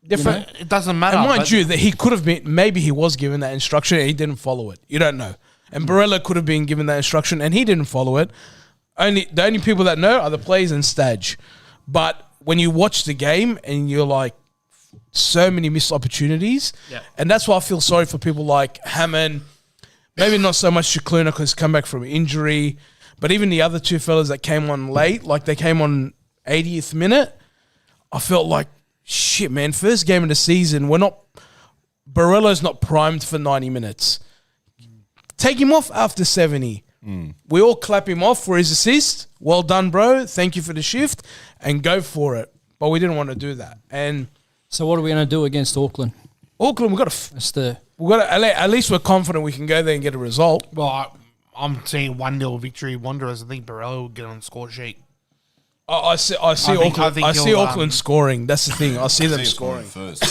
Different. It doesn't matter. And mind but you, that he could have been, maybe he was given that instruction and he didn't follow it. You don't know. And Barella could have been given that instruction and he didn't follow it. The only people that know are the players and Stage. But when you watch the game and you're like, so many missed opportunities. Yeah. And that's why I feel sorry for people like Hammond. Maybe not so much Chicluna because he's come back from injury. But even the other two fellas that came on late, like they came on 80th minute, I felt like, shit, man, first game of the season, Barella's not primed for 90 minutes. Take him off after 70. We all clap him off for his assist. Well done, bro. Thank you for the shift. And go for it. But we didn't want to do that. And so what are we going to do against Auckland? Auckland, we've got to, at least we're confident we can go there and get a result. Well, I'm seeing 1-0 victory Wanderers. I think Barella will get on the score sheet. I see think Auckland he'll, scoring. That's the thing. I see them See him scoring. first.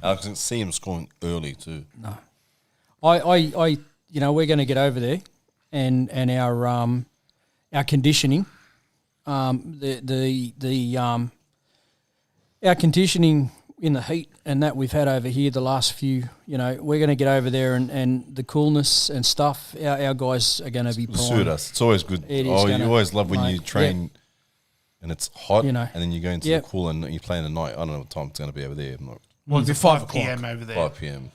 I can see him scoring early too. No. I we're going to get over there and our conditioning, our conditioning in the heat and that we've had over here the last few, we're going to get over there and the coolness and stuff, our guys are going to be It'll suit us. It's always good. It is You gonna, always love when mate, you train and it's hot, You know. and then you go into Yep. the cool and you play in the night. I don't know what time it's going to be over there. I'm not, Well, It'll it's be 5 5 o'clock. p.m. over there. 5 p.m.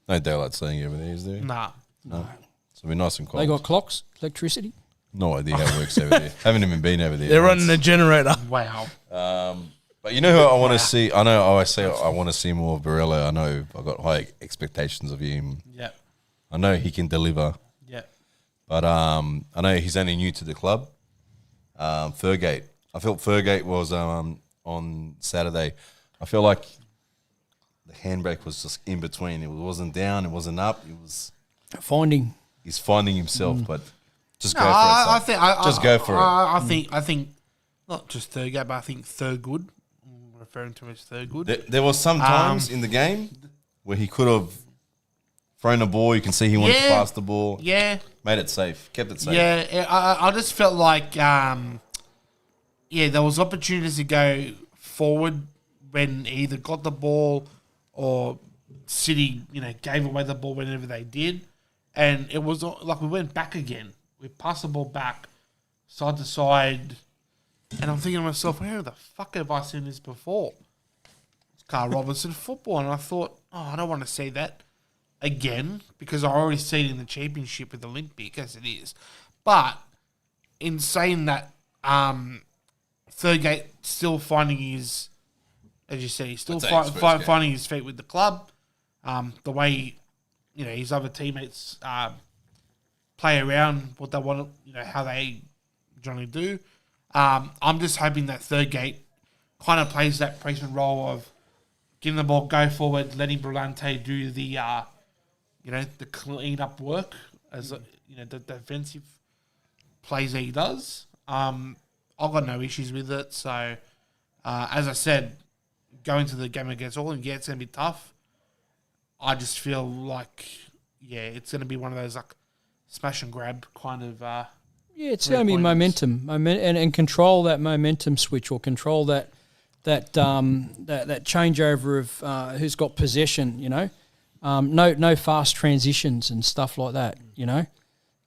No daylight saving over there, is there? Nah. So it'll be nice and cold. They got clocks, electricity. No idea how it works over there. Haven't even been over there. They're once. running a generator. Wow. But you know who I want to see? I know I always say I want to see more of Barella. I know I've got high expectations of him. Yeah. I know he can deliver. Yeah. But I know he's only new to the club. Fergate. I felt Fergate was on Saturday. I feel like the handbrake was just in between. It wasn't down. It wasn't up. He's finding himself, but just go for it. Son. Just go for it. I think not just third gate, but I think third good. I'm referring to him as third good. There was some times in the game where he could have Throwing the ball, you can see he wanted to Yeah. pass the ball. Yeah. Made it safe. Kept it safe. Yeah, I just felt like, there was opportunities to go forward when he either got the ball or City, gave away the ball whenever they did. And it was like we went back again. We passed the ball back, side to side. And I'm thinking to myself, where the fuck have I seen this before? It's Carl Robinson football. And I thought, I don't want to see that again, because I already seen it in the championship with Olympic as it is. But in saying that, Thurgate still finding his, as you say, he's still I'd say his first game. finding his feet with the club. The way his other teammates play around what they want, how they generally do. I'm just hoping that Thurgate kind of plays that placement role of getting the ball, go forward, letting Brillante do the the clean up work as the defensive plays that he does. I've got no issues with it. So, as I said, going to the game against Auckland, it's going to be tough. I just feel like, it's going to be one of those like smash and grab kind of. It's going to be momentum, and control that momentum switch, or control that changeover of who's got possession. No fast transitions and stuff like that.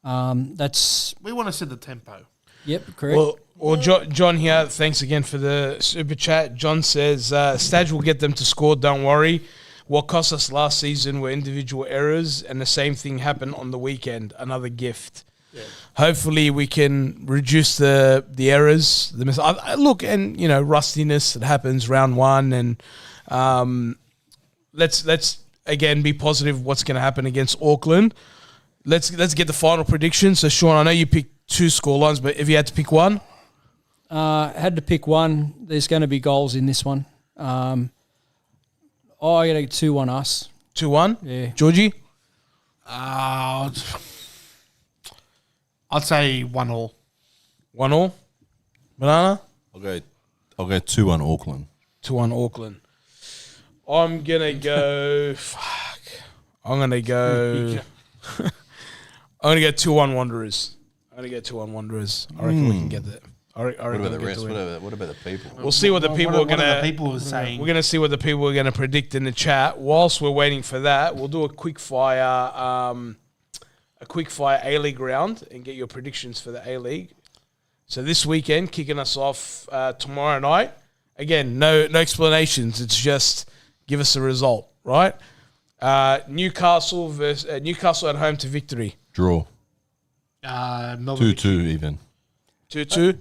That's We want to set the tempo. Yep, correct. Well, John here, thanks again for the super chat. John says, Stadge will get them to score, don't worry. What cost us last season were individual errors, and the same thing happened on the weekend, another gift. Yeah. Hopefully we can reduce the errors. Look, and, rustiness that happens round one, and let's again be positive what's going to happen against Auckland. Let's get the final prediction. So, Sean, I know you picked 2 scorelines, but if you had to pick one? Had to pick one. There's going to be goals in this one. I'm going to 2-1 us. 2-1? Yeah. Georgie? I'd say 1-1. 1-1? Banana? I'll go 2-1 Auckland. 2-1 Auckland. I'm going to go... Fuck. I'm going to go... I'm going to go 2-1 Wanderers. I'm going to go 2-1 Wanderers. I reckon we can get that. I reckon What about the we'll get rest? the win. What about the people? We'll see what the people are going to... People are saying. We're going to see what the people are going to predict in the chat. Whilst we're waiting for that, we'll do a quick fire A-League round and get your predictions for the A-League. So this weekend, kicking us off tomorrow night. Again, no explanations. It's just give us a result, right? Newcastle at home to Victory. Draw. Melbourne 2-2 even. 2-2.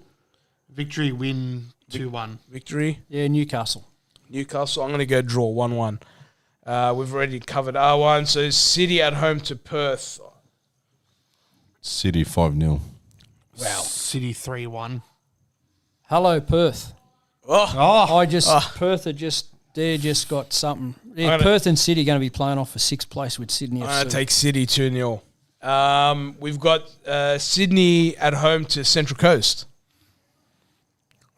Victory win 2-1. Victory. Yeah, Newcastle. I'm going to go draw 1-1. We've already covered R1. So City at home to Perth. City 5-0. Wow. City 3-1. Hello, Perth. Oh. Perth are they just got something. Yeah, gonna- Perth and City going to be playing off for 6th place with Sydney I'm FC. going to take City 2-0. We've got Sydney at home to Central Coast.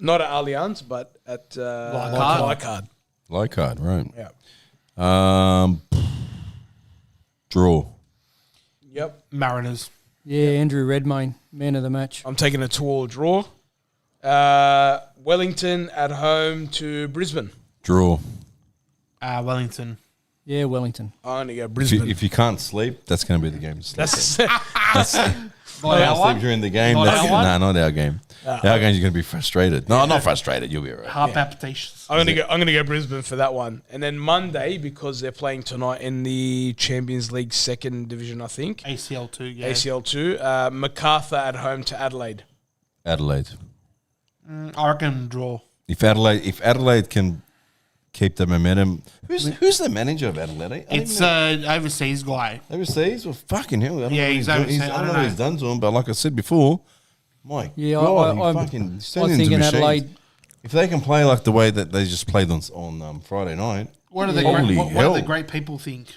Not at Allianz, but at Leichhardt. Leichhardt, right. Yeah. Draw. Yep. Mariners. Yeah, Andrew Redmayne, man of the match. I'm taking a 2-2 draw. Wellington at home to Brisbane. Draw. Wellington. Yeah, Wellington. I'm going to go Brisbane. If you can't sleep, that's going to be the game to sleep. That's Not our sleep one? during the game. Not our one? Not our game. Our game, you're going to be frustrated. No, not frustrated. You'll be all right. Heart palpitations. I'm gonna go Brisbane for that one, and then Monday, because they're playing tonight in the Champions League 2nd division, I think. ACL 2, yeah. ACL 2. MacArthur at home to Adelaide. Adelaide. I reckon draw. If Adelaide can keep the momentum, who's the manager of Adelaide? It's an overseas guy. Overseas? Well, fucking hell. I don't Yeah, know he's what overseas. I I don't don't know what he's know. done to him, but like I said before, my Yeah, God, I'm he's turning into thinking machines. Adelaide. If they can play like the way that they just played on Friday night, What do the Holy what do hell. the great people think?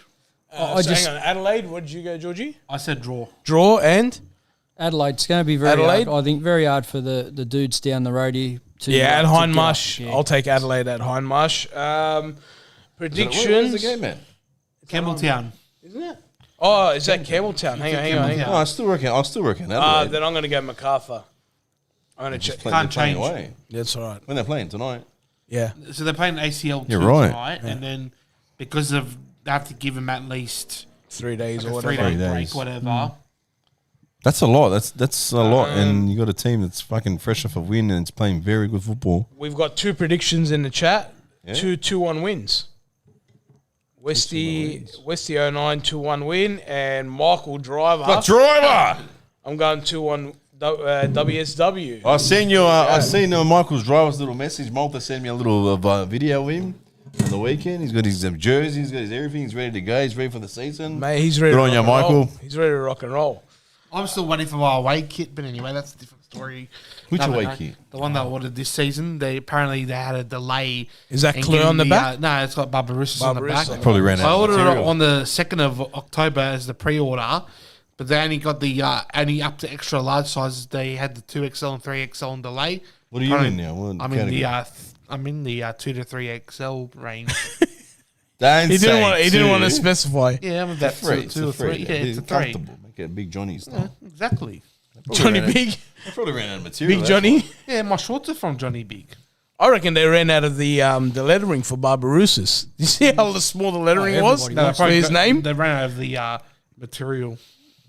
So hang on, Adelaide. What did you go, Georgie? I said draw. Draw and Adelaide's going to be very Adelaide? hard. I think very hard for the dudes down the road here. at to Hindmarsh. get up. Yeah. I'll take Adelaide at Hindmarsh. where's Predictions. the game at? Campbelltown. Isn't it? Oh, is that Campbelltown? Hang on. No, I still reckon Adelaide. Then I'm going to go MacArthur. I'm going to check. They're playing change. away. That's all right. When they're playing tonight. Yeah. So they're playing ACL You're 2 right. tonight, and then because of they have to give them at least 3 days like or a whatever. 3-day 3 break, days. whatever. That's a lot. That's a lot. And you got a team that's fucking fresh off a win and it's playing very good football. We've got 2 predictions in the chat. Yeah. 2-1 wins. Westy 09 2-1 win, and Michael Driver. Driver! I'm going 2-1 WSW. I seen Michael's driver's little message. Malta sent me a little video of him on the weekend. He's got his jersey, he's got his everything. He's ready to go. He's ready for the season. Mate, he's ready Good to on you, rock and roll. Michael. He's ready to rock and roll. I'm still waiting for my away kit, but anyway, that's a different story. Which Another away note. kit? The one that I ordered this season. They had a delay. Is that in clear on getting the back? No, it's got Barbarossa on the back. Barbarossa. Probably ran So I out of ordered it material. on the 2nd of October as the pre-order, but they only got the only up to extra large sizes. They had the 2XL and 3XL on delay. What are you in now? What I'm in category? the I'm in the 2 to 3XL range. Don't He say didn't want to two. specify. Yeah, I'm about Three. two or three. Yeah, it's a three. Comfortable. Make it a big Johnny style. Exactly. Johnny Big. They probably ran out of material. Big Johnny. Yeah, my shorts are from Johnny Big. I reckon they ran out of the lettering for Barbarousas. You see how small the lettering was everybody for his name? They ran out of the material.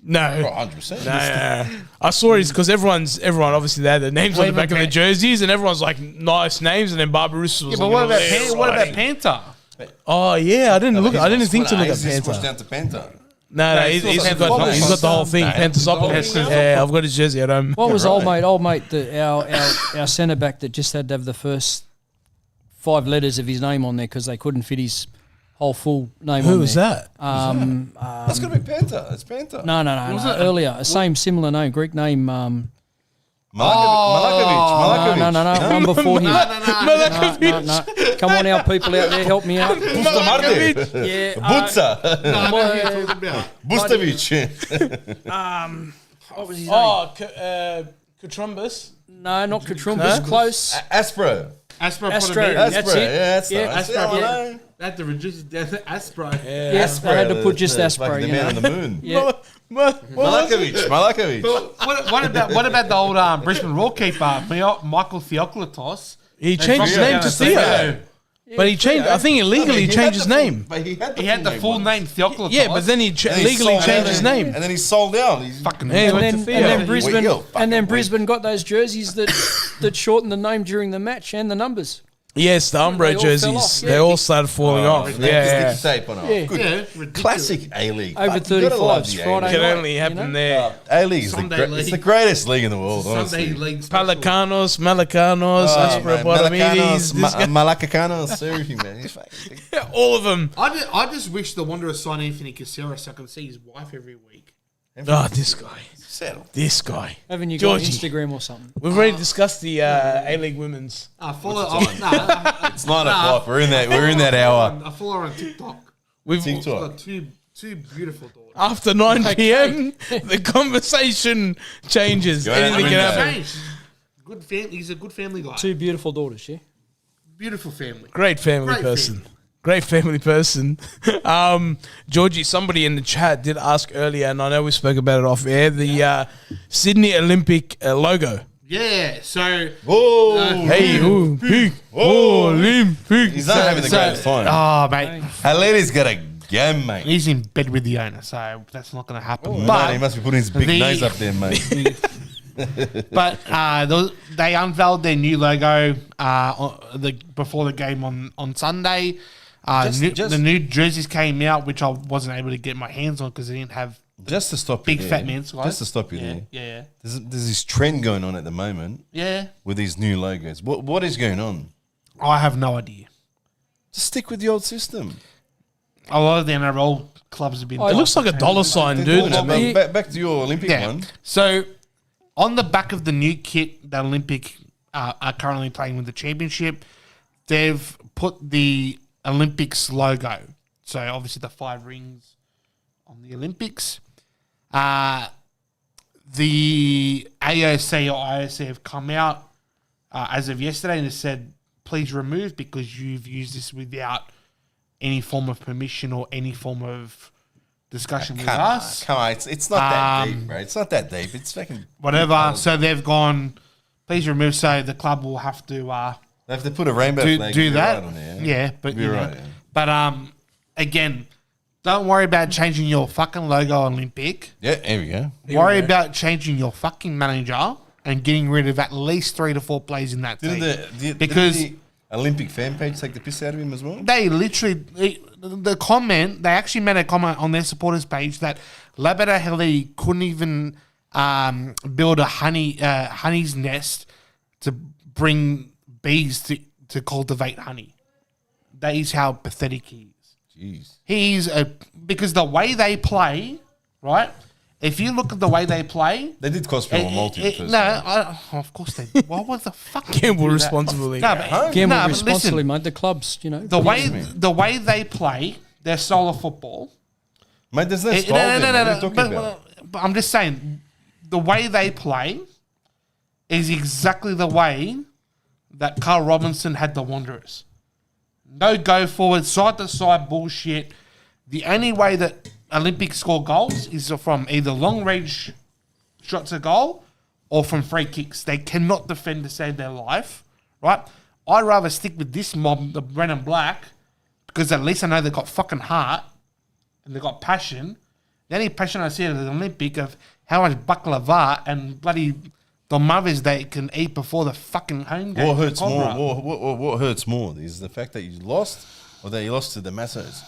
No. 100%. I saw it because everyone obviously they had their names on the Wait, back of their okay. jerseys, and everyone's like nice names, and then Barbarossa was Yeah, but like, what about Panther? Oh yeah, I didn't think to look at He's pushed Panther. down to Panther. No, he's he's got got Panther. the whole thing. Panther. Yeah, I've got his jersey at home. What was old mate, our centre back that just had to have the first 5 letters of his name on there because they couldn't fit his whole full name on there. Who was that? That's got to be Panther. It's Panther. No, earlier. Similar name, Greek name. Malakovic. No, one before him. No. Come on, our people out there, help me out. Bustamarde. Yeah. Butza. Bustovic. What was his name? Oh, Katrumbus. No, not Katrumbus. Close. Aspro. Astro. Astro. That's That's it. That's Yeah, Aspro. yeah. Had to reduce it down to Aspro. Yes, they had to put just Aspro. The You man know. on the moon. Yeah. Malakovic. What about the old Brisbane Raw keeper, Michael Theoklitos? He changed his name to Theo. But he changed. I think illegally changed his name. But he had He had the full name Theoklitos. Yeah, but then he legally changed his name. And then he sold out. He's fucking. Yeah, And went to then Theo. Brisbane, Well, and then fucking Brisbane got those jerseys that shortened the name during the match and the numbers. Yes, the They Umbro all fell jerseys. off, yeah. They all started falling off. Sticky Yeah. tape on it. Yeah. Good. Yeah, ridiculous. Classic A-League. Over Fuck, you gotta love 35s the Friday A-League. Can night, only you happen know? there. A-League is Sunday it's league. the greatest league in the world, Sunday honestly. league. special. Pelicanos, Melicanos, Aspro Bottomides, Malacacanos, everything, man. He's fucking- all of them. I just wish the Wanderers signed Anthony Caceres so I can see his wife every week. Oh, this guy. Settle. This guy. Haven't you got Georgie. Instagram or something? We've already discussed the A-League women's. I follow. It's 9 o'clock. We're in that hour. I follow her on TikTok. We've She's TikTok. got two beautiful daughters. After 9 p.m., the conversation changes. Go ahead. Anything can happen. Changed. Good family. He's a good family guy. 2 beautiful daughters, yeah? Beautiful family. Great family Great person. family. Great family person. Georgie, somebody in the chat did ask earlier, and I know we spoke about it off air, the Sydney Olympic logo. Yeah. So. Whoa. Hey, Olympic. Olympic. He's not having the greatest time. Oh, mate. Haley's got a game, mate. He's in bed with the owner, so that's not going to happen. Man, he must be putting his big the- nose up there, mate. But they unveiled their new logo before the game on Sunday. The new jerseys came out, which I wasn't able to get my hands on because they didn't have Just to stop big you fat there, men's guys. Just to stop you Yeah, there. yeah, There's this trend going on at the moment yeah. with these new logos. What is going on? I have no idea. Just stick with the old system. A lot of the NRL clubs have been. It looks like a dollar sign, dude. Back to your Olympic Yeah. one. So, on the back of the new kit, the Olympic are currently playing with the championship. They've put the Olympics logo. So obviously the 5 rings on the Olympics. The AOC or IOC have come out as of yesterday and have said, please remove because you've used this without any form of permission or any form of discussion with Come us. on, come on. It's not that deep, bro. It's not that deep. It's fucking Whatever. So they've gone, please remove. So the club will have to They have to put a rainbow flag. do you're that. right on there. Yeah, but You're you know. right. Yeah. But again, don't worry about changing your fucking logo on Olympic. Yeah, there we go. Worry about changing your fucking manager and getting rid of at least 3 to 4 players in that team. Because didn't the Olympic fan page take the piss out of him as well? they literally, they actually made a comment on their supporters page that Labada Heli couldn't even build a honey's nest to bring bees to cultivate honey. That is how pathetic he is. Jeez. Because the way they play, right? If you look at the way they play, They did cost people a multi. of course they did. Why was the fuck Gamble responsibly. No, but, Gamble no, but responsibly, listen, mate. The clubs, you know. the way they play, their style of football. Mate, there's no No, style there, man. What are you talking but, about? but I'm just saying, the way they play is exactly the way that Carl Robinson had the Wanderers. No go forward, side to side bullshit. The only way that Olympics score goals is from either long range shots at goal or from free kicks. They cannot defend to save their life, right? I'd rather stick with this mob, the red and black, because at least I know they've got fucking heart and they've got passion. The only passion I see at the Olympic of how much baklava and bloody Domavas they can eat before the fucking home game. What hurts more? What hurts more is the fact that you lost, or that you lost to the Massos.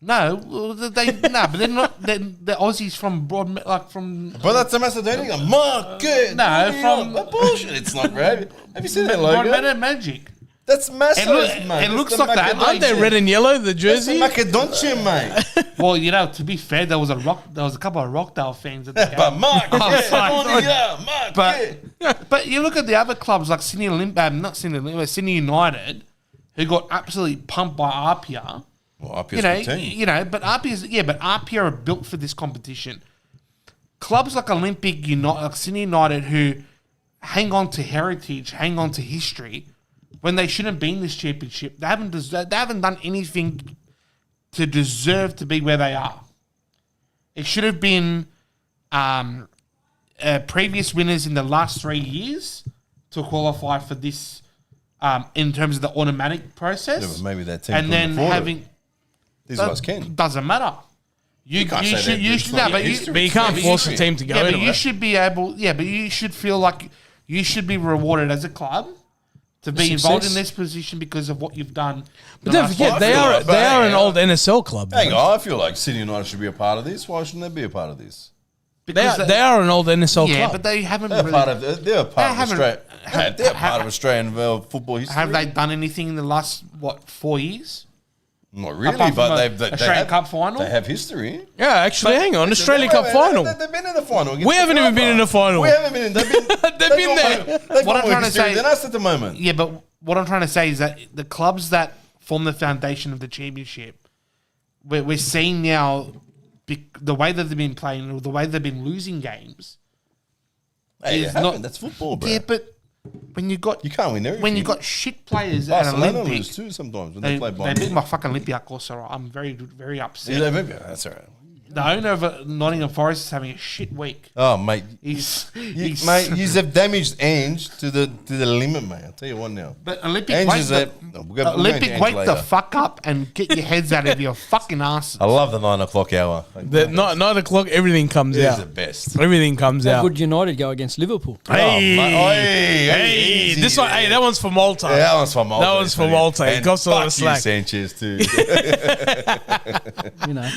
No, but they're not. They're Aussies from Broad, like from. But that's a Macedonian. Market. No, from- What bullshit. It's not, bro. Have you seen that logo? Broad Magic. That's Massos, mate. It looks like that. Aren't they red and yellow, the jersey? Macedonian, mate. Well, you know, to be fair, there was a couple of Rockdale fans at the game. But Mark, sorry. Mark. But you look at the other clubs like Sydney United, who got absolutely pumped by Apia. Well, up your team. But Apia are built for this competition. Clubs like Olympic United, like Sydney United, who hang on to heritage, hang on to history, when they shouldn't be in this championship. They haven't done anything to deserve to be where they are. It should have been previous winners in the last 3 years to qualify for this in terms of the automatic process. Yeah, but maybe that team and couldn't then afford having it. These guys can. doesn't matter. You can't say that it's not your history. But you can't force the team to go but into you it. should be able. Yeah, but you should feel like you should be rewarded as a club to be involved in this position because of what you've done. But don't forget, they are an old NSL club. Hang on, I feel like Sydney United should be a part of this. Why shouldn't they be a part of this? They are an old NSL Yeah, club. but they haven't. They're really, part of. They're a part of haven't- Australia. have- They're part have- of Australian football history. have they done anything in the last 4 years? Not really, Apart from but a they Australian have, Cup final? They have history. Yeah, actually, hang on. Australia Cup Wait, final. They've been in the final. We haven't even been in the final. We haven't been in. They've been there. They've What got I'm more trying to history say- than us at the moment. Yeah, but what I'm trying to say is that the clubs that form the foundation of the championship, we're seeing now the way that they've been playing or the way they've been losing games. Hey, It's it not- happened. That's football, bro. Yeah, but when you got You can't win everything. when you got shit players at Barcelona Olympic, lose too sometimes when they, they play they beat Bayern. my fucking Olympiacos. So I'm very very upset. Yeah, that's all right. The owner of Nottingham Forest is having a shit week. Oh, mate. He's Mate, you have damaged Ange to the limit, mate. I'll tell you what now. But Olympic, Ange wake is the, at- no, we'll go Olympic, to Ange wake later. the fuck up and get your heads out of your fucking asses. I love the 9 o'clock hour. The 9 o'clock, everything comes It is the out. best. Everything comes How out. good United go against Liverpool? Hey, hey, hey, this one, hey, that one's for Malta. Yeah, that one's for Malta. That one's for Malta. It And costs a lot of fuck you, slack. Sanchez too. You know,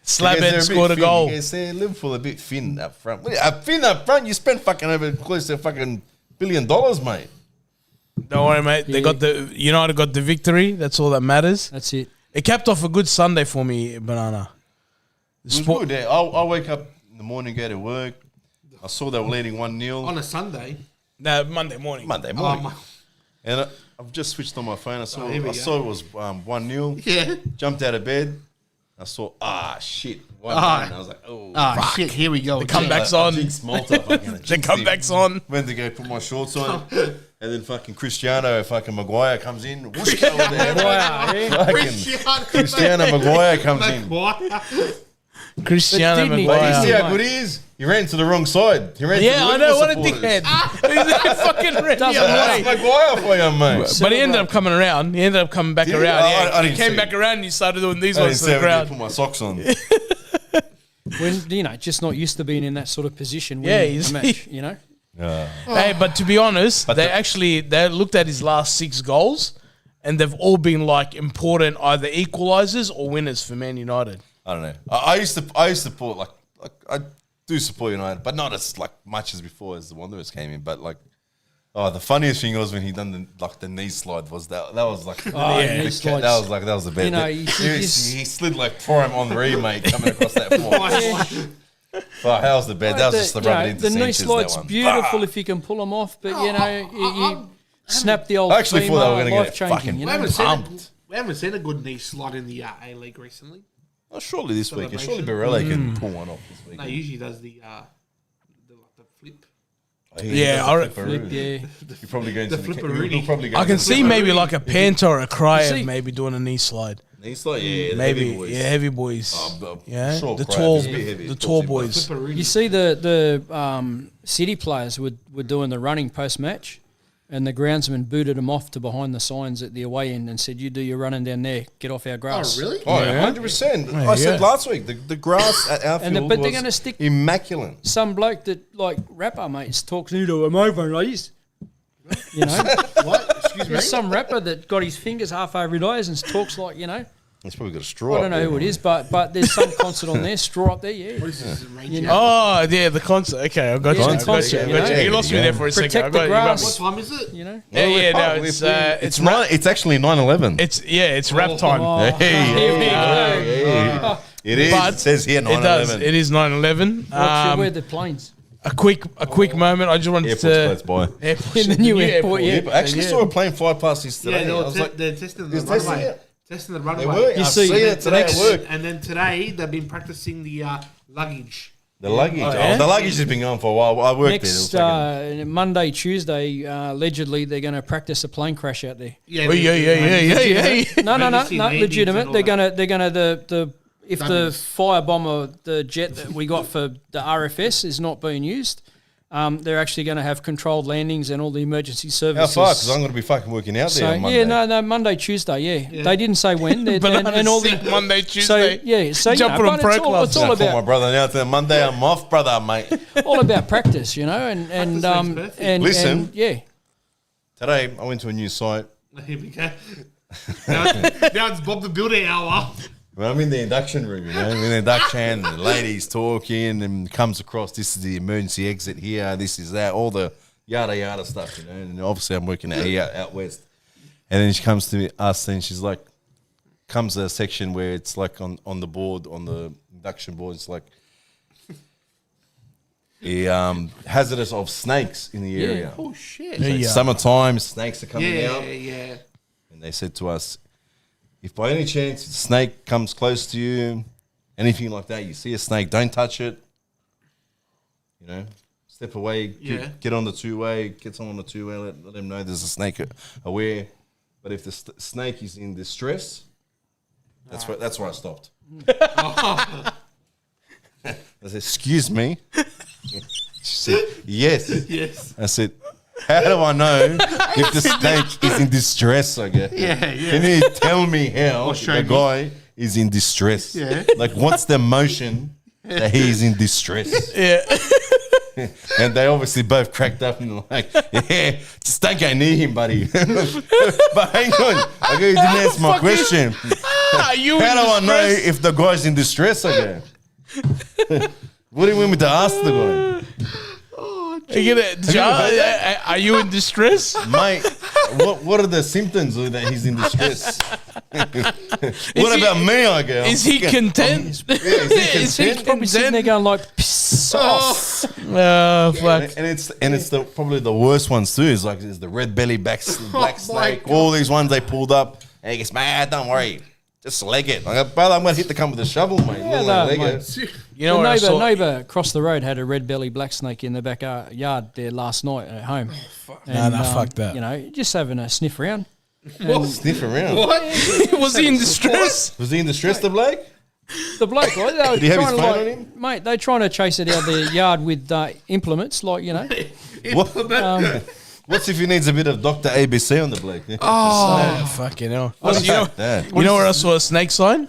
Slabhead scored a goal. You say Liverpool a bit thin up front. Thin up front? You spent fucking over close to fucking $1 billion, mate. Don't worry, mate. They got the United got the victory. That's all that matters. that's it. It capped off a good Sunday for me, Banana. It was good. Yeah. I wake up in the morning, go to work. I saw they were leading 1-0. On a Sunday. No, Monday morning. Monday morning. And I've just switched on my phone. I saw it was 1-0. Yeah. Jumped out of bed. I saw, shit. 1-1. I was like, Shit, here we go. The comeback's on. Jinx Malta. The comeback's on. Went to go put my shorts on. And then fucking Maguire comes in. Whoosh over there. Fucking Cristiano Maguire comes in. Cristiano didn't he? But you Maguire. see how good he is? He ran to the wrong side. He ran to Yeah, the I know. What a Liverpool dickhead. supporters. He fucking ran the Doesn't other That's way. Maguire for you, mate. But he ended up coming around. He ended up coming back Did he? around. Oh, Yeah, I he didn't came see back it. around and he started doing these I ones didn't to the say I put crowd. my socks on. when just not used to being in that sort of position. Yeah, winning he's- a match, you know. Hey, but to be honest, But they looked at his last 6 goals, and they've all been like important either equalisers or winners for Man United. I don't know. I used to support like I do support United, but not as like much as before as the Wanderers came in. But like, the funniest thing was when he done the knee slide. Was that was like Yeah, knee slides. that was the best. You know, he slid like prime Henri, mate, coming across that floor. But that was the best. That was just the rub it into the knee cinches, that slide's one. beautiful if you can pull them off, but you know, you snap the old I actually thought they were femur, gonna get life changing. fucking You We know, haven't seen a good knee slot in the A-League recently. Oh, surely this week. Celebration. Surely Barella can pull one off this week. No, he usually does the flip. Yeah, I flip, yeah. You're probably going The to flipperoonie. he'll probably go I can to see maybe like a Panther or a Cryer see- maybe doing a knee slide. He's like, yeah, the Maybe, heavy boys. heavy boys. Yeah, sure, the Cryer tall, is a bit heavy. the Talks tall him, boys. Flipperoonie. You see the City players were doing the running post match, and the groundsman booted them off to behind the signs at the away end and said, "You do your running down there. Get off our grass." Oh, really? Oh, Yeah. 100%. Yeah, I said yeah. last week, the grass at our And field but they're was gonna stick- immaculate. Some bloke that like rapper mates talks into him over ladies. You know, What? Excuse me? there's some rapper that got his fingers half over his eyes and talks like, you know, He's probably got a straw. I don't know who it is, but there's some concert on there, straw up there, yeah. What is this? You know, Oh, yeah, the concert. Okay, I got Yeah, you. I the got concert, you. I you got you. know? You lost me there for a second. Protect I the got you. grass. What time is it? you know. Yeah, yeah, no, it's It's actually 9/11. it's rap time. Oh, Hey, here we hey, go. It is. But it says here It does. 9/11. It is 9/11. Where the planes? A quick moment. I just wanted Airport's to. close by. Airport, In the new airport, yeah. Yeah, but I actually saw a plane fly past this today. Yeah, I was like, they're testing the Is testing runway. it? Testing the they runway. were. You I've see, seen it today at work. And then today they've been practicing the luggage. The luggage. yeah? The luggage has been going for a while. I worked Next there. Monday, Tuesday, allegedly they're going to practice a plane crash out there. Yeah, Oh, yeah. No, Emergency landings legitimate. and all They're that. gonna the if the Dummies. firebomber, the jet that we got for the RFS is not being used, they're actually going to have controlled landings and all the emergency How services. far? Because I'm going to be fucking working out there So on Monday. yeah, no, Monday, Tuesday, yeah. They didn't say when. They're- Bananas all sick Monday, so Tuesday. yeah, so you Jumping know, on but pro it's all, clubs. it's all I call my about brother now. Tell him, Monday I'm off, brother, mate. all about practice, you know, and Practice makes perfect. Listen. and, yeah. Today I went to a new site. Here we go. now it's Bob the Builder hour. Well, I'm in the induction room, you know. I'm in the induction, the lady's talking and comes across, this is the emergency exit here, this is that, all the yada yada stuff, you know. And obviously I'm working out west. And then she comes to us and she's like, comes a section where it's like on the board, on the induction board, it's like the hazardous of snakes in the area. Oh shit. Yeah, yeah. Summertime, snakes are coming Yeah, out. yeah. And they said to us, if by any chance a snake comes close to you, anything like that, you see a snake, don't touch it. You know, step away, Yeah. get on the two-way, get someone on the two-way, let them know there's a snake aware. But if the snake is in distress, that's where I stopped. I said, excuse me. She said, yes. Yes. I said, how do I know if the snake is in distress? I go, Yeah. can you tell me how show the me. guy is in distress? Yeah. Like, what's the emotion that he is in distress? Yeah. And they obviously both cracked up and were like, yeah, just don't go near him, buddy. But hang on, I go, you didn't answer my question. Are you How in do I know distress? if the guy's in distress? I go, what do you want me to ask the guy? Are you are you in distress? Mate, what are the symptoms of that he's in distress? What he- about me? I go. Is he content? is he content? Probably sitting there going like, piss off. Oh, fuck. And it's probably the worst ones too. Is like there's the red belly black snake. All these ones they pulled up. And he goes, man, don't worry, just leg it. I go, brother, I'm gonna hit the cunt with a shovel, mate. Yeah, Little no, leg mate. it. You know The what I saw? neighbour across the road had a red belly black snake in the backyard there last night at home. No, fuck that. You know, just having a sniff around. Sniff around. Was he in distress? Was he in distress, the bloke? The bloke, like, they were Did he have his trying to, phone like, on him? mate, they're trying to chase it out of their yard with implements, like, you know. What's if he needs a bit of Dr. ABC on the bloke? Oh, fucking hell. What's you know, that? you know where I saw a snake sign?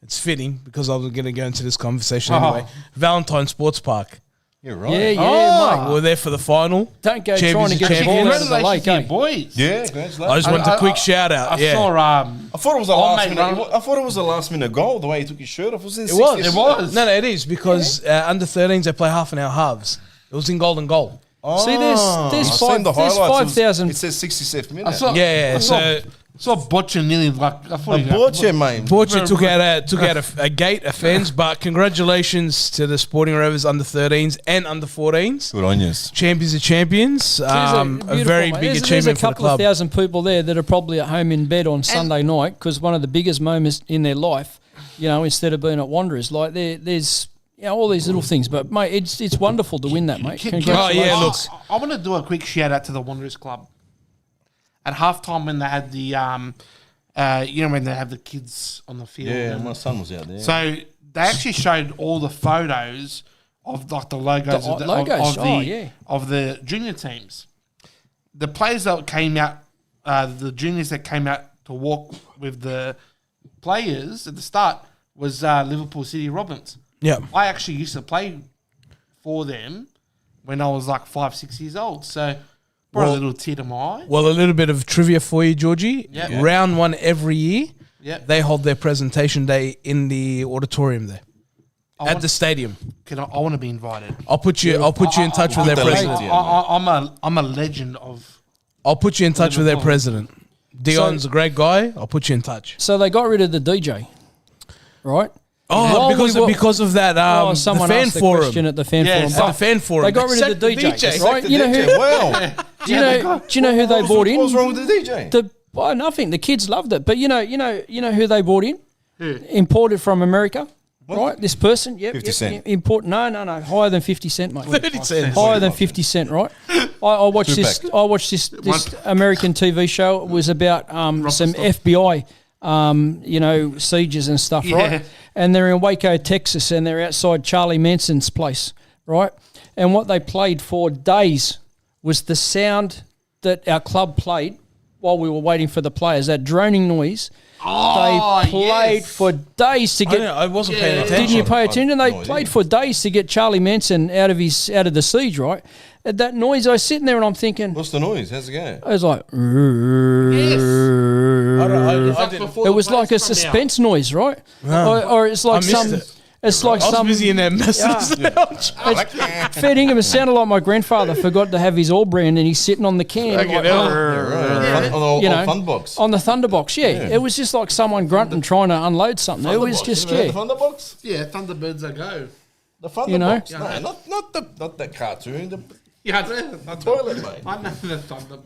It's fitting because I was going to go into this conversation anyway. Valentine Sports Park. You're right. Yeah, We mate. were there for the final. Don't go Champions trying to of get the ball out of the lake, Congratulations to eh? you boys. Yeah, congratulations. I just wanted a quick shout out. I yeah. saw. I thought it was a Oh, last mate, minute. right. I thought it was a last minute goal. The way he took his shirt off was in It was. 60th. It was. No, it is because under 13s they play half an hour halves. It was in golden goal. See, there's I've seen the there's highlights. 5,000. It says 67th minute. I saw. Yeah, I saw, so saw Butcher nearly like. I thought he bought you, mate. Portia took out a gate of fans, but congratulations to the Sporting Rovers under 13s and under 14s. Good on you. Champions of champions. A Beautiful, very mate. big There's achievement a for the couple of club. thousand people there that are probably at home in bed on Sunday night because one of the biggest moments in their life, you know, instead of being at Wanderers, like there's all these little things. But mate, it's wonderful to win that, mate. Congratulations. Oh, yeah, look. I want to do a quick shout out to the Wanderers Club. At halftime when they had the when they have the kids on the field. Yeah, and- my son was out there. So they actually showed all the photos of like the logos The of the, logos, of the yeah. of the junior teams. The players that came out, the juniors that came out to walk with the players at the start was Liverpool City Robins. Yeah. I actually used to play for them when I was like 5-6 years old. So brought a little tear to my eye. Well, a little bit of trivia for you, Georgie. Yeah. Round one every year, Yep. they hold their presentation day in the auditorium there at the stadium. I want to be invited. I'll put you in touch with their the president. link. I'm a legend of. I'll put you in touch with their president. Dion's a great guy. I'll put you in touch. So they got rid of the DJ, right? Oh, While because of that the someone fan asked the forum. question at the fan Yeah, forum. so- The fan forum. They got rid of the DJ, right? The You know DJ. who? Wow. Do you know who they brought in? What was wrong with the DJ? Nothing. The kids loved it, but you know who they brought in? Imported from America, right? This person, 50 Cent. No, higher than 50 cent, mate. 30 cents. Higher than 50 cent, right? I watched this. Two-pack. I watched this American TV show. It was about some FBI, sieges and stuff, Yeah. right? And they're in Waco, Texas, and they're outside Charlie Manson's place, right? And what they played for days was the sound that our club played while we were waiting for the players. That droning noise. Oh, They played yes. for days to get. I wasn't paying Didn't attention. you pay attention? They no idea. played for days to get Charlie Manson out of the siege, right? At that noise, I was sitting there and I'm thinking, What's the noise? How's it going? I was like, Before it the was like a players come out. suspense noise, right? Or it's like I missed some. it. It's like I was some. busy in that message. Fair dinkum, it sounded like my grandfather forgot to have his all brand and he's sitting on the can Fucking like, hell. Right. On You the know, Thunderbox. on the Thunderbox. Yeah, it was just like someone grunting trying to unload something. It was just The Thunderbox? Yeah, Thunderbirds I go. The Thunderbox. You know? No, not that cartoon. The Yeah, the toilet, mate. I know the Thunder.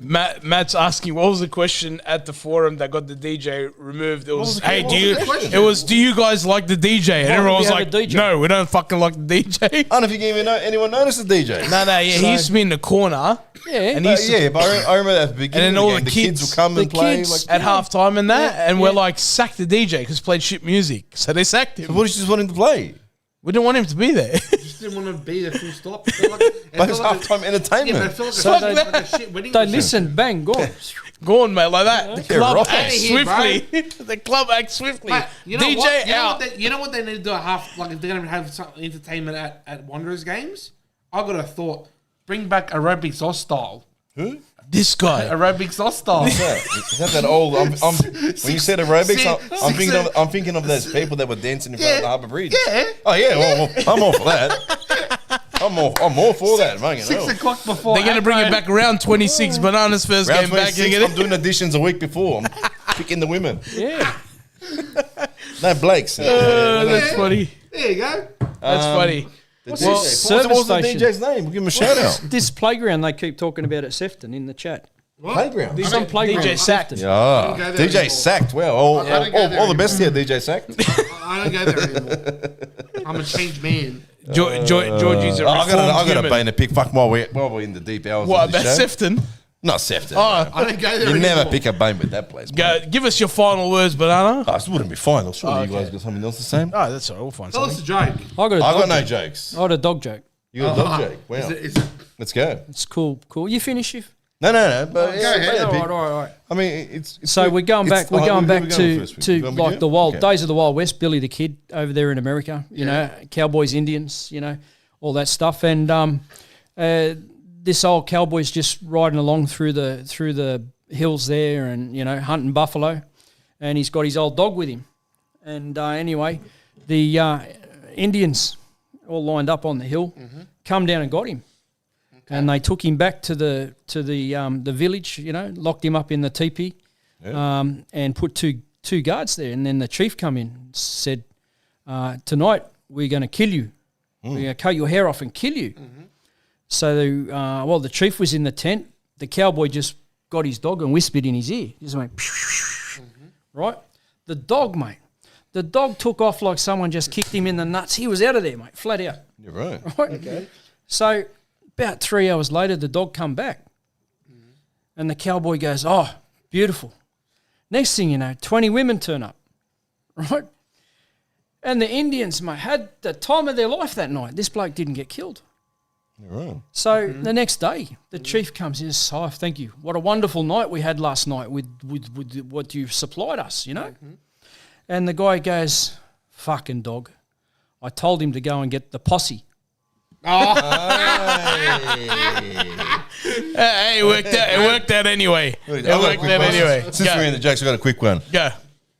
Matt's asking what was the question at the forum that got the DJ removed. It was, the- hey, what do was you? the question? It was, do you guys like the DJ? And Why everyone do was we like, have a DJ? no, we don't fucking like the DJ. I don't know if you can even anyone notice the DJ. No, he used to be in the corner. Yeah. And he used to, Yeah, but I remember at the beginning And then of all the game, the the kids kids- would come and the play. kids- Like, at halftime and that, and we're yeah. like, sack the DJ because he played shit music. So they sacked him. what did you just want him to play? We didn't want him to be there. Just didn't want to be there full stop. It felt it But it's felt like halftime Yeah, but it entertainment. felt like, So a, they- like a shit wedding. They reception. listened, bang, gone. Go on, mate, like that. The club right. acts Outta here, swiftly. The club acts swiftly. Mate, you know DJ what? You know out. what, you know what they need to do at half? Like if they're going to have some entertainment at Wanderers games, I got a thought. Bring back aerobics Oz style. Who? This guy. Aerobics Oz style. Is that old? When you said aerobics, I'm thinking of those people that were dancing in front of the Harbour Bridge. Yeah. Oh yeah, well, I'm all for that. I'm all for that, man. 6 o'clock before. They're going to bring it back around 26 Bananas first Round game back. 26, I'm doing auditions a week before. I'm picking the women. Yeah. No Blakes. That's funny. There you go. That's funny. What's Well, what was the station. DJ's name? We'll give him a shout out. This playground they keep talking about at Sefton in the chat. Playground. Some playground. DJ sacked. Yeah, don't go there DJ anymore. sacked. Well, I don't go there all the best here, DJ sacked. I don't go there anymore. I'm a changed man. Georgie's a I reformed got a human. bane to pick. Fuck while we're in the deep hours What of the about show. Sefton? Not Sefton. Oh, I don't go there You never anymore. pick a bone with that place. go, give us your final words, Banana. Oh, this wouldn't be final. Surely Okay. you guys got something else to say? Oh, that's all right. We'll find Tell us something. a joke. I got a I dog got no joke. jokes. I got a dog joke. You got a dog joke. Wow. Is it, Let's go. It's cool. You finish it. No. But go ahead. All right. I mean, it's So we're going back. We're going back to Going like with the you? wild Okay. days of the Wild West. Billy the Kid over there in America. You know, cowboys, Indians. You know, all that stuff. And this old cowboy's just riding along through the hills there, and hunting buffalo, and he's got his old dog with him. And anyway, the Indians all lined up on the hill, come down and got him. And they took him back to the village, locked him up in the teepee, and put two guards there. And then the chief come in and said, tonight we're going to kill you. We're going to cut your hair off and kill you. So the chief was in the tent. The cowboy just got his dog and whispered in his ear. Just went, right? The dog, mate. The dog took off like someone just kicked him in the nuts. He was out of there, mate, flat out. You're right. Right? Okay. So about 3 hours later, the dog come back. And the cowboy goes, oh, beautiful. Next thing you know, 20 women turn up, right? And the Indians, mate, had the time of their life that night. This bloke didn't get killed. You're right. So the next day, the chief comes in and says, oh, thank you. What a wonderful night we had last night with what you supplied us, And the guy goes, fucking dog. I told him to go and get the posse. Hey, it worked out. It worked out anyway. It worked out anyway. Since we're in the jokes, I got a quick one. Go.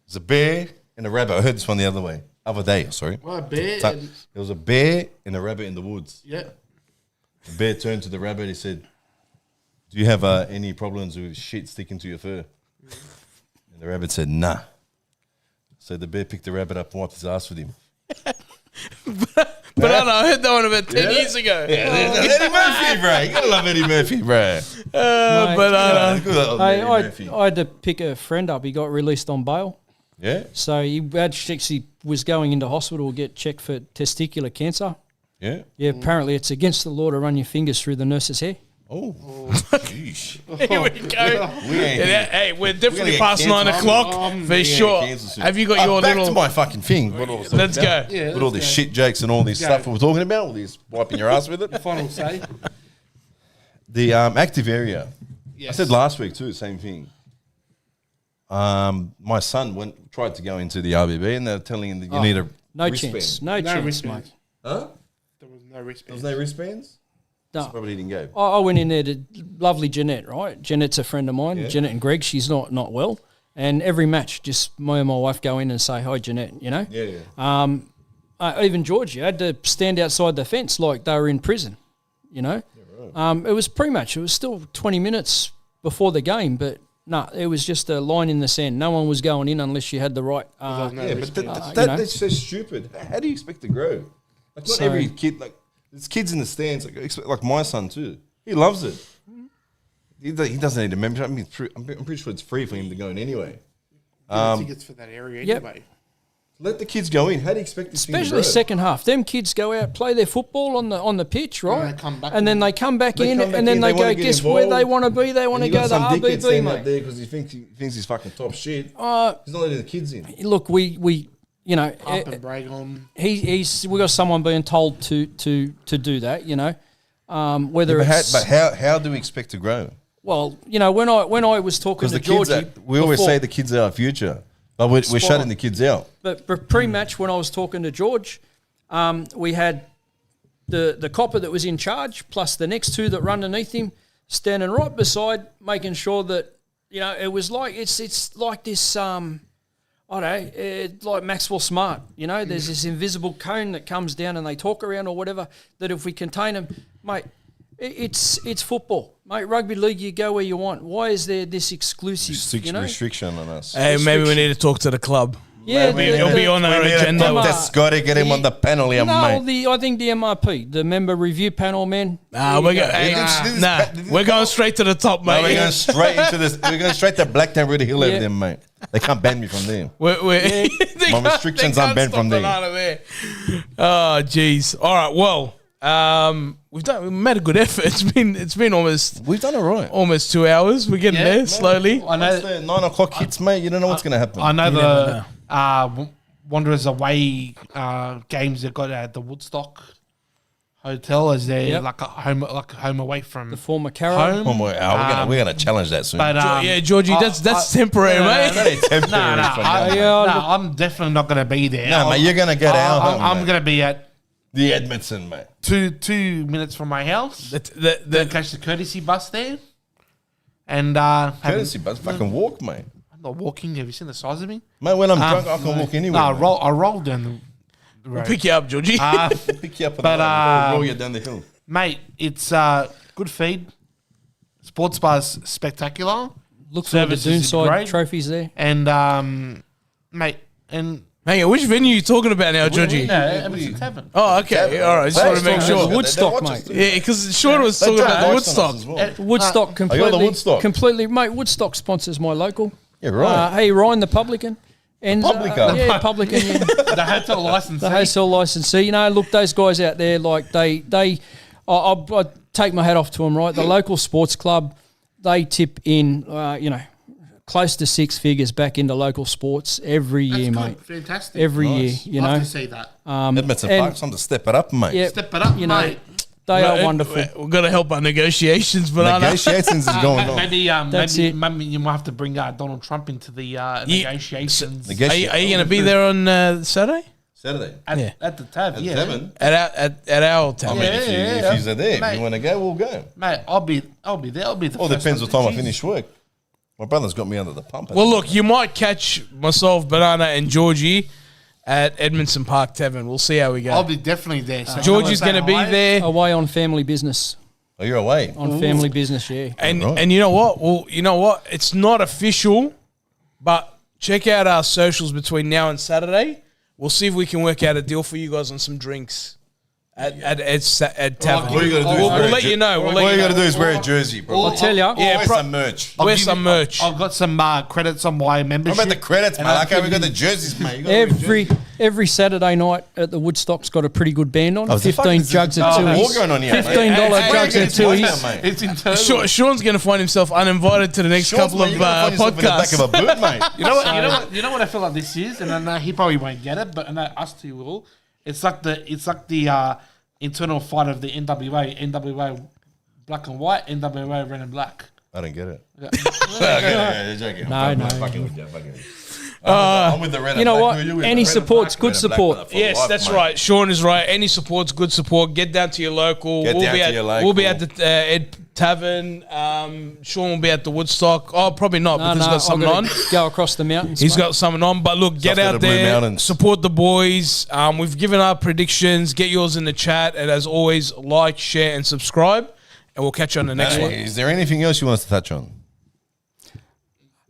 There's a bear and a rabbit. I heard this one the other day. Sorry. Well, a bear. There was a bear and a rabbit in the woods. Yeah. The bear turned to the rabbit. He said, "Do you have any problems with shit sticking to your fur?" And the rabbit said, "Nah." So the bear picked the rabbit up and wiped his ass with him. But I heard that one about 10 years ago. Yeah, Eddie Murphy, bro. You gotta love Eddie Murphy, bro. I had to pick a friend up. He got released on bail. Yeah, So he actually was going into hospital to get checked for testicular cancer. yeah. Yeah, apparently it's against the law to run your fingers through the nurse's hair. Oh, sheesh. Here we go. We ain't Yeah, hey, we're definitely get past 9 cancelled. o'clock for sure. Have you got your back little? to my fucking thing? Let's go. Yeah, With all these shit jokes and all this stuff we're talking about, all this wiping your ass with it. Final say. The active area. Yes. I said last week too, same thing. My son tried to go into the RBB and they're telling him that you need a No wristband. chance. No chance, wristband. mate. Huh? There was no There wristband. was no wristbands? No. Probably didn't go. I went in there to lovely Jeanette, right? Jeanette's a friend of mine, Yeah. Jeanette and Greg. She's not well. And every match, just me and my wife go in and say, hi, Jeanette, Yeah. Even Georgia had to stand outside the fence like they were in prison, It was pre-match. It was still 20 minutes before the game, but no, it was just a line in the sand. No one was going in unless you had the right. No Yeah, but wristband. that's so stupid. How do you expect to grow? Like, not So- every kid, like, there's kids in the stands, like my son too. He loves it. He doesn't need a membership. I mean, I'm pretty sure it's free for him to go in anyway. Tickets for that area Yep. anyway. Let the kids go in. How do you expect this thing to Especially grow? second half. Them kids go out, play their football on the pitch, right? they come back and then they come back They in, come back and then in, they they wanna go, get guess where they involved. want to be? They want to And you go got to some dickhead RBTV, standing up mate. there because he thinks he's fucking top shit. He's not letting the kids in. Look, we Up and brag on. we got someone being told to do that, whether But how do we expect to grow? well, when I was talking Because to the kids, Georgie, we always before- say the kids are our future, but we're Spot shutting on. the kids out. But pre-match, when I was talking to George, we had the copper that was in charge, plus the next two that run underneath him, standing right beside, making sure that it was like it's like this. I don't know, like Maxwell Smart. There's this invisible cone that comes down and they talk around or whatever. That if we contain them, mate, it's football, mate. Rugby league, you go where you want. Why is there this exclusive? Restriction on us. Hey, maybe we need to talk to the club. Yeah, It'll be on our agenda. Just got to get him on the panel here, No, mate. I think the MRP, the member review panel, man. We're going straight to the top, No, we're mate. going straight into this. We're going straight to Blacktown, Rudy Hill over Yeah. there, mate. They can't ban me from there. They My can't- restrictions they aren't can't banned from stop there. Banana there. Oh, jeez. All right, well, we made a good effort. It's been We've done it right. almost 2 hours. We're getting there slowly. I know. Once the 9 o'clock hits, mate, you don't know what's going to happen. I know You never the Wanderers away games they've got at the Woodstock Hotel as their Yep. like a home away from The former Carrow. home. Oh, we're gonna challenge that soon. But Yeah, Georgie, that's temporary, mate. That ain't temporary. no, for now, mate. I'm definitely not going to be there. No, mate, you're gonna get out. I'm going to be at the Edmondson, mate. 2 minutes from my house. Then catch the courtesy bus there, and Courtesy bus, fucking walk, mate. I'm not walking. Have you seen the size of me? Mate, when I'm drunk, I can walk anywhere. No, mate. I roll down the road. Pick you up, Georgie. We'll pick you up and roll you down the hill. Mate, it's good feed. Sports bar's spectacular. Look for the Service is Doonside great. trophies there. And mate, and Hang on, which venue are you talking about now, Georgie? no, Edmonton Tavern. Oh, okay. All right. Just want to make sure. The Woodstock, mate. Yeah, because Sean was talking about the Woodstock. Woodstock completely. the Woodstock? Completely, mate. Woodstock sponsors my local. Yeah, right. Hey, Ryan, the publican. And Publican? yeah, publican. Yeah. The hotel license. The hotel licensee. You know, look, those guys out there, like I take my hat off to them, right? The local sports club, they tip in, close to 6 figures back into local sports every year, mate. Fantastic. Every Nice. year, you Love know. to see that. Edmondson and- Park's time to step it up, mate. Yeah, Step it up, you know, mate. they are wonderful. We've got to help our negotiations, Banana. Negotiations is going on. Maybe, That's it. maybe you might have to bring Donald Trump into the negotiations Are you going to be there on Saturday? Saturday. Yeah. at the tab. At Yeah, 7. At our town. I mean, if you're there, if Mate. you want to go, we'll go. mate. I'll be there. I'll be the. All first depends one what time I to finish work. My brother's got me under the pump. Well, look, you might catch myself, Banana, and Georgie at Edmondson Park Tavern. We'll see how we go. I'll be definitely there. So Georgie's going to be there. Away on family business. Oh, you're away. On family business, yeah. And Right. and you know what? Well, you know what? It's not official, but check out our socials between now and Saturday. We'll see if we can work out a deal for you guys on some drinks at Tavern. All you gotta do is We'll wear a let you know. We'll let All you you know. got to do is wear a jersey, bro. I'll tell you. Yeah, Wear some merch. Wear some merch. I've got some credits on my What membership. about the credits, mate? And I'll Okay, give we got you- the jerseys, mate. You gotta wear a jersey. Every Saturday night at the Woodstock's got a pretty good band on. Oh, the fuck 15 is this? jugs of Oh, there's Tuies. more going on here, mate. $15 Hey, jugs hey, of hey, Tuies. mate. It's internal. Sean's going to find himself uninvited to the next Sean's, couple mate, of you're gonna find yourself in the back podcasts. of a boot, mate. You know what I feel like this is, and I know he probably won't get it, but I know us two will. It's like the internal fight of the NWA black and white, NWA red and black. I don't get it. Yeah. Okay, joking. No. Fucking with you. I'm with the red You and know black. what? Who are you with? Any Red and support's black? good Red and black, support. brother, for Yes, life, that's mate. right. Sean is right. Any support's good support. Get down to your local. Get down to your local. We'll be at the Ed Tavern. Sean will be at the Woodstock. Oh, probably not because he's got something on. Go across the mountains. He's mate. got something on. But look, get Soft out to the Blue there. Mountains. Support the boys. We've given our predictions. Get yours in the chat. And as always, like, share, and subscribe. And we'll catch you on the next one. Is there anything else you want us to touch on?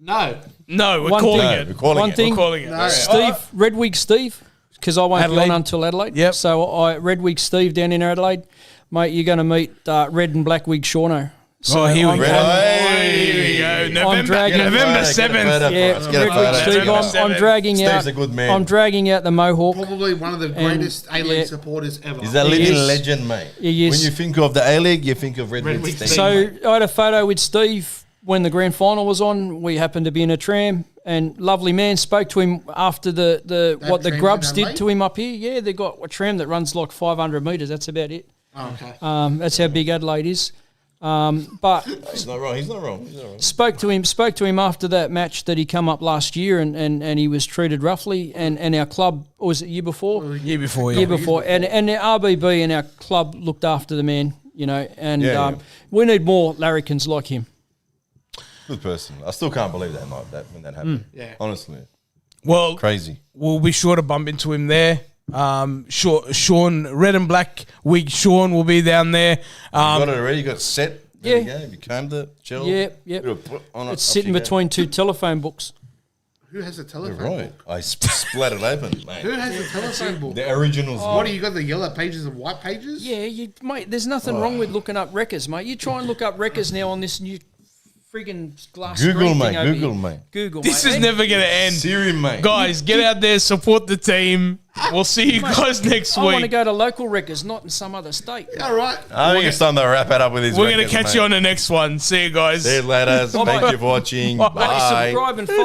No. No, we're One calling thing. it. We're calling One it. thing. We're calling it. Steve, Redwig Steve, because I won't Adelaide. be on until Adelaide. Yep. So Redwig Steve down in Adelaide, mate, you're going to meet Red and Blackwig Shauno. So Oh, here we I'm- go. Hey. Here we go. I'm November, dragging- November Get a photo 7th. for us. Yeah, Get a photo. Redwig Steve, November I'm dragging Steve's out. a good man. I'm dragging out the Mohawk. Probably one of the greatest A-League supporters ever. He's a He living is. legend, mate. He is. When you think of the A-League, you think of Redwood Redwood Stadium. Stadium. So I had a photo with Steve when the grand final was on. We happened to be in a tram, and lovely man spoke to him after the what the tram's Grubs in did Adelaide? to him up here. Yeah, they got a tram that runs like 500 metres. That's about it. Oh, okay. That's how big Adelaide is. But He's not wrong. He's not wrong. spoke to him after that match that he come up last year, and he was treated roughly. And our club, or was it year before? Year before, Year before, and the RBB and our club looked after the man, you know, and Yeah. we need more larrikins like him. Good person. I still can't believe that night when that happened. Yeah. Honestly, Well, crazy. we'll be sure to bump into him there. Sean, red and black wig Sean will be down there. You got it already. You got it set. There Yeah. you go. You combed it. Gel. Yep. You put on it, It's off sitting you go. between two telephone books. Who has a You're telephone right. book? I splat it open, Who mate. has a telephone book? The originals. What do you got? The yellow pages and white pages? Yeah, mate. There's nothing wrong with looking up records, mate. You try and look up records now on this new friggin' glass Google, screen mate. thing over Google, here. mate. Google, This mate. is never going to end. Siri, mate. Guys, get out there, support the team. We'll see you guys next I want to week. go to local records, not in some other state. All right. I think it's time to wrap it up with these. We're going to catch you on the next one. See you guys. See you later. Thank you for watching. Like, Bye. subscribe and follow.